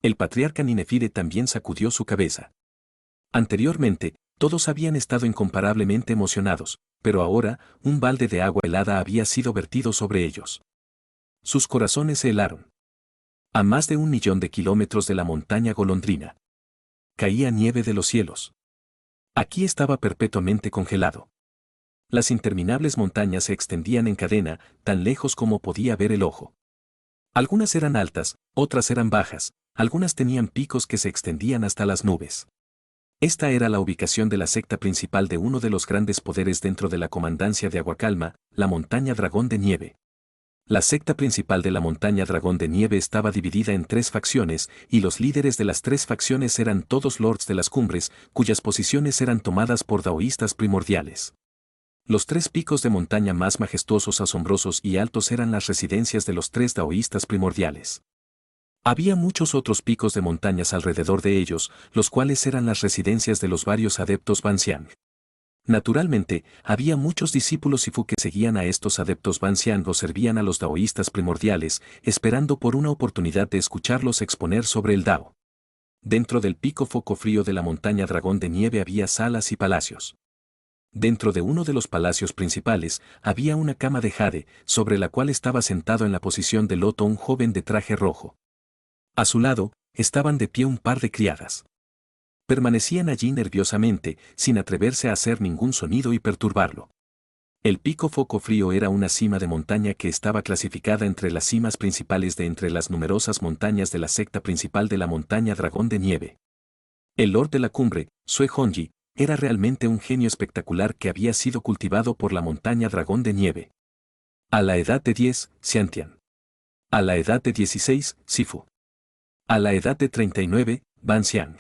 El patriarca Ninefire también sacudió su cabeza. Anteriormente, todos habían estado incomparablemente emocionados, pero ahora, un balde de agua helada había sido vertido sobre ellos. Sus corazones se helaron. A más de 1.000.000 de kilómetros de la montaña golondrina. Caía nieve de los cielos. Aquí estaba perpetuamente congelado. Las interminables montañas se extendían en cadena, tan lejos como podía ver el ojo. Algunas eran altas, otras eran bajas, algunas tenían picos que se extendían hasta las nubes. Esta era la ubicación de la secta principal de uno de los grandes poderes dentro de la comandancia de Aguacalma, la montaña dragón de nieve. La secta principal de la montaña dragón de nieve estaba dividida en 3 facciones, y los líderes de las 3 facciones eran todos lords de las cumbres, cuyas posiciones eran tomadas por daoístas primordiales. Los 3 picos de montaña más majestuosos, asombrosos y altos eran las residencias de los 3 daoístas primordiales. Había muchos otros picos de montañas alrededor de ellos, los cuales eran las residencias de los varios adeptos Banxian. Naturalmente, había muchos discípulos Ifu que seguían a estos adeptos Banxian o servían a los daoístas primordiales, esperando por una oportunidad de escucharlos exponer sobre el Dao. Dentro del pico foco frío de la montaña dragón de nieve había salas y palacios. Dentro de uno de los palacios principales había una cama de jade, sobre la cual estaba sentado en la posición de loto un joven de traje rojo. A su lado, estaban de pie un par de criadas. Permanecían allí nerviosamente, sin atreverse a hacer ningún sonido y perturbarlo. El pico Foco Frío era una cima de montaña que estaba clasificada entre las cimas principales de entre las numerosas montañas de la secta principal de la montaña Dragón de Nieve. El Lord de la Cumbre, Sue Honji, era realmente un genio espectacular que había sido cultivado por la montaña Dragón de Nieve. A la edad de 10, Xiantian. A la edad de 16, Sifu. A la edad de 39, Ban Xiang.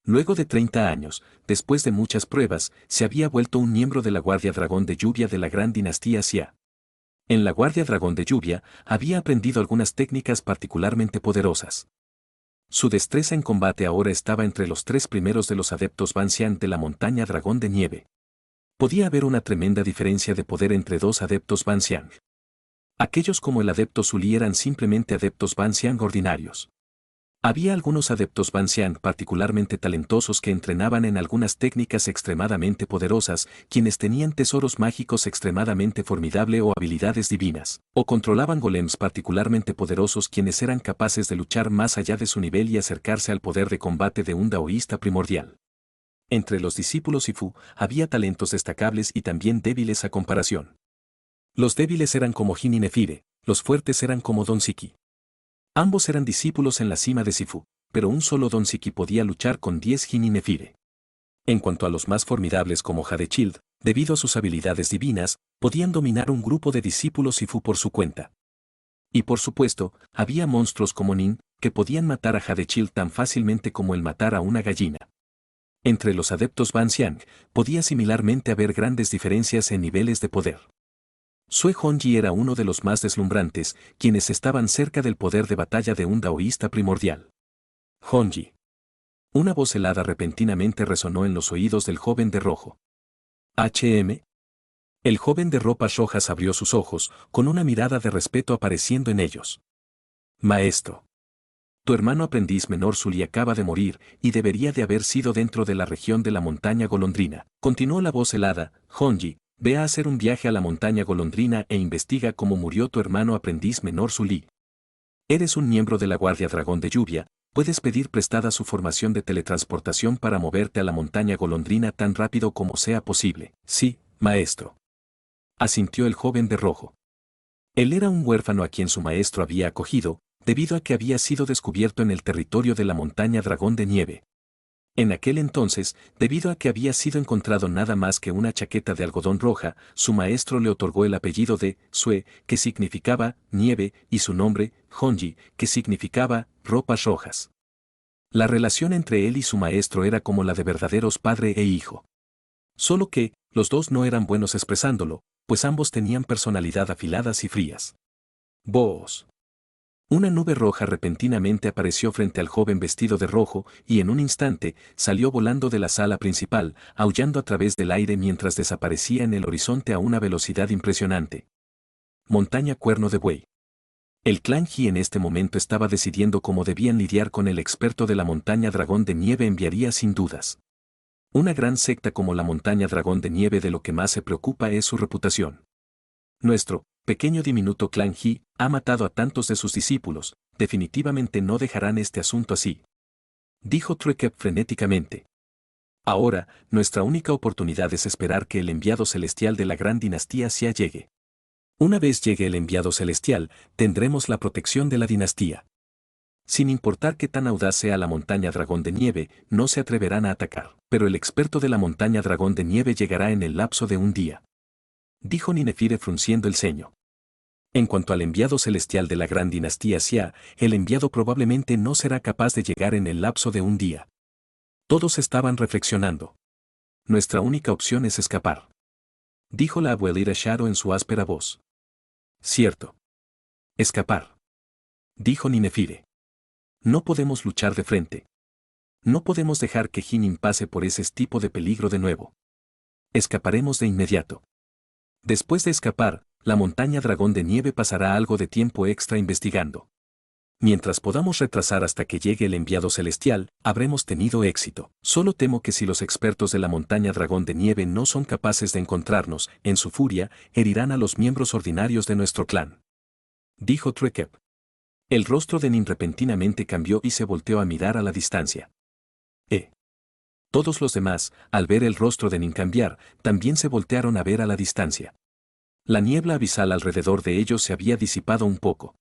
Luego de 30 años, después de muchas pruebas, se había vuelto un miembro de la Guardia Dragón de Lluvia de la gran dinastía Xia. En la Guardia Dragón de Lluvia, había aprendido algunas técnicas particularmente poderosas. Su destreza en combate ahora estaba entre los 3 primeros de los adeptos Ban Xiang de la montaña Dragón de Nieve. Podía haber una tremenda diferencia de poder entre 2 adeptos Ban Xiang. Aquellos como el adepto Zuli eran simplemente adeptos Ban Xiang ordinarios. Había algunos adeptos Ban Xiang particularmente talentosos que entrenaban en algunas técnicas extremadamente poderosas, quienes tenían tesoros mágicos extremadamente formidables o habilidades divinas, o controlaban golems particularmente poderosos quienes eran capaces de luchar más allá de su nivel y acercarse al poder de combate de un daoísta primordial. Entre los discípulos Sifu había talentos destacables y también débiles a comparación. Los débiles eran como Jin y Nefire, los fuertes eran como Don Siki. Ambos eran discípulos en la cima de Sifu, pero un solo Don Siki podía luchar con 10 Jin y Nefire. En cuanto a los más formidables como Hadechild, debido a sus habilidades divinas, podían dominar un grupo de discípulos Sifu por su cuenta. Y por supuesto, había monstruos como Nin, que podían matar a Hadechild tan fácilmente como el matar a una gallina. Entre los adeptos Ban Xiang, podía similarmente haber grandes diferencias en niveles de poder. Sue Honji era uno de los más deslumbrantes, quienes estaban cerca del poder de batalla de un daoísta primordial. Honji. Una voz helada repentinamente resonó en los oídos del joven de rojo. HM. El joven de ropas rojas abrió sus ojos, con una mirada de respeto apareciendo en ellos. Maestro. Tu hermano aprendiz menor Zuli acaba de morir, y debería de haber sido dentro de la región de la montaña Golondrina. Continuó la voz helada. Honji, ve a hacer un viaje a la montaña Golondrina e investiga cómo murió tu hermano aprendiz menor Zuli. Eres un miembro de la Guardia Dragón de Lluvia, puedes pedir prestada su formación de teletransportación para moverte a la montaña Golondrina tan rápido como sea posible. Sí, maestro. Asintió el joven de rojo. Él era un huérfano a quien su maestro había acogido, debido a que había sido descubierto en el territorio de la montaña Dragón de Nieve. En aquel entonces, debido a que había sido encontrado nada más que una chaqueta de algodón roja, su maestro le otorgó el apellido de Sue, que significaba nieve, y su nombre, Honji, que significaba ropas rojas. La relación entre él y su maestro era como la de verdaderos padre e hijo. Solo que, los dos no eran buenos expresándolo, pues ambos tenían personalidad afiladas y frías. Vos. Una nube roja repentinamente apareció frente al joven vestido de rojo y en un instante salió volando de la sala principal, aullando a través del aire mientras desaparecía en el horizonte a una velocidad impresionante. Montaña Cuerno de Buey. El clan Ji en este momento estaba decidiendo cómo debían lidiar con el experto de la montaña Dragón de Nieve enviaría sin dudas. Una gran secta como la montaña Dragón de Nieve de lo que más se preocupa es su reputación. Nuestro pequeño diminuto clan Ji ha matado a tantos de sus discípulos, definitivamente no dejarán este asunto así. Dijo Trekep frenéticamente. Ahora, nuestra única oportunidad es esperar que el enviado celestial de la gran dinastía Xia llegue. Una vez llegue el enviado celestial, tendremos la protección de la dinastía. Sin importar qué tan audaz sea la montaña Dragón de Nieve, no se atreverán a atacar, pero el experto de la montaña Dragón de Nieve llegará en el lapso de un día. Dijo Ninefire frunciendo el ceño. En cuanto al enviado celestial de la gran dinastía Xia, el enviado probablemente no será capaz de llegar en el lapso de un día. Todos estaban reflexionando. Nuestra única opción es escapar. Dijo la abuelita Sharo en su áspera voz. Cierto. Escapar. Dijo Ninefire. No podemos luchar de frente. No podemos dejar que Jinin pase por ese tipo de peligro de nuevo. Escaparemos de inmediato. Después de escapar, la montaña Dragón de Nieve pasará algo de tiempo extra investigando. Mientras podamos retrasar hasta que llegue el enviado celestial, habremos tenido éxito. Solo temo que si los expertos de la montaña dragón de nieve no son capaces de encontrarnos, en su furia, herirán a los miembros ordinarios de nuestro clan. Dijo Trekep. El rostro de Nin repentinamente cambió y se volteó a mirar a la distancia. Todos los demás, al ver el rostro de Nin cambiar, también se voltearon a ver a la distancia. La niebla abisal alrededor de ellos se había disipado un poco.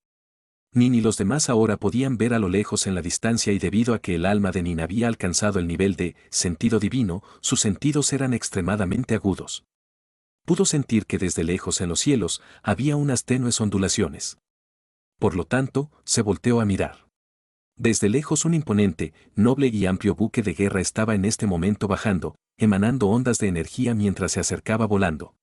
Nin y los demás ahora podían ver a lo lejos en la distancia y debido a que el alma de Nin había alcanzado el nivel de sentido divino, sus sentidos eran extremadamente agudos. Pudo sentir que desde lejos en los cielos había unas tenues ondulaciones. Por lo tanto, se volteó a mirar. Desde lejos un imponente, noble y amplio buque de guerra estaba en este momento bajando, emanando ondas de energía mientras se acercaba volando.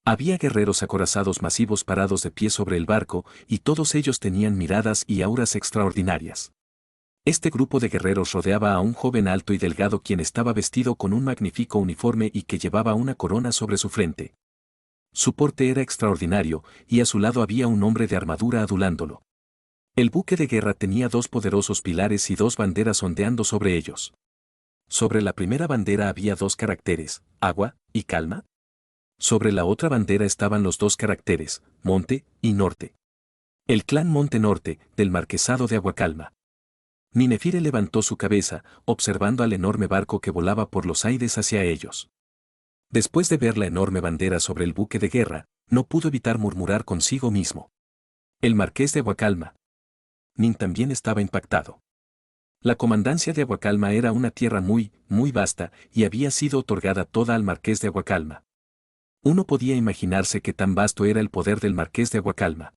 Había guerreros acorazados masivos parados de pie sobre el barco, y todos ellos tenían miradas y auras extraordinarias. Este grupo de guerreros rodeaba a un joven alto y delgado quien estaba vestido con un magnífico uniforme y que llevaba una corona sobre su frente. Su porte era extraordinario, y a su lado había un hombre de armadura adulándolo. El buque de guerra tenía dos poderosos pilares y dos banderas ondeando sobre ellos. Sobre la primera bandera había dos caracteres, agua y calma. Sobre la otra bandera estaban los dos caracteres, monte y norte. El clan Monte Norte, del marquesado de Aguacalma. Ninefire levantó su cabeza, observando al enorme barco que volaba por los aires hacia ellos. Después de ver la enorme bandera sobre el buque de guerra, no pudo evitar murmurar consigo mismo. El marqués de Aguacalma. Nin también estaba impactado. La comandancia de Aguacalma era una tierra muy vasta, y había sido otorgada toda al marqués de Aguacalma. Uno podía imaginarse que tan vasto era el poder del marqués de Aguacalma.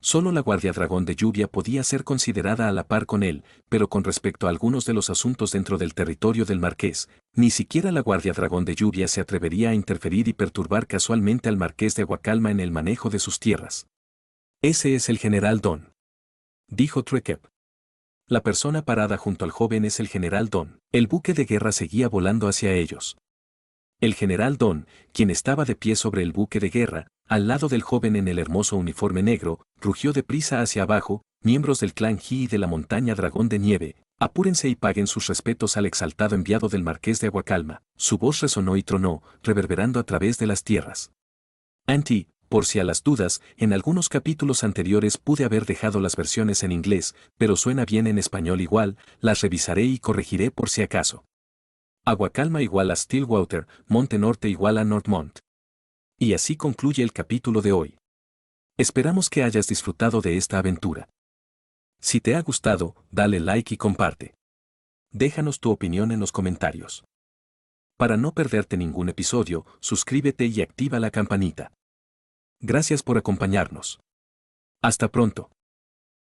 Solo la Guardia Dragón de Lluvia podía ser considerada a la par con él, pero con respecto a algunos de los asuntos dentro del territorio del marqués, ni siquiera la Guardia Dragón de Lluvia se atrevería a interferir y perturbar casualmente al marqués de Aguacalma en el manejo de sus tierras. Ese es el general Don. Dijo Trekep. La persona parada junto al joven es el general Don. El buque de guerra seguía volando hacia ellos. El general Don, quien estaba de pie sobre el buque de guerra, al lado del joven en el hermoso uniforme negro, rugió deprisa hacia abajo: miembros del clan Ji y de la montaña Dragón de Nieve, apúrense y paguen sus respetos al exaltado enviado del marqués de Aguacalma. Su voz resonó y tronó, reverberando a través de las tierras. Auntie, por si a las dudas, en algunos capítulos anteriores pude haber dejado las versiones en inglés, pero suena bien en español igual, las revisaré y corregiré por si acaso. Aguacalma igual a Stillwater, Monte Norte igual a Northmont. Y así concluye el capítulo de hoy. Esperamos que hayas disfrutado de esta aventura. Si te ha gustado, dale like y comparte. Déjanos tu opinión en los comentarios. Para no perderte ningún episodio, suscríbete y activa la campanita. Gracias por acompañarnos. Hasta pronto.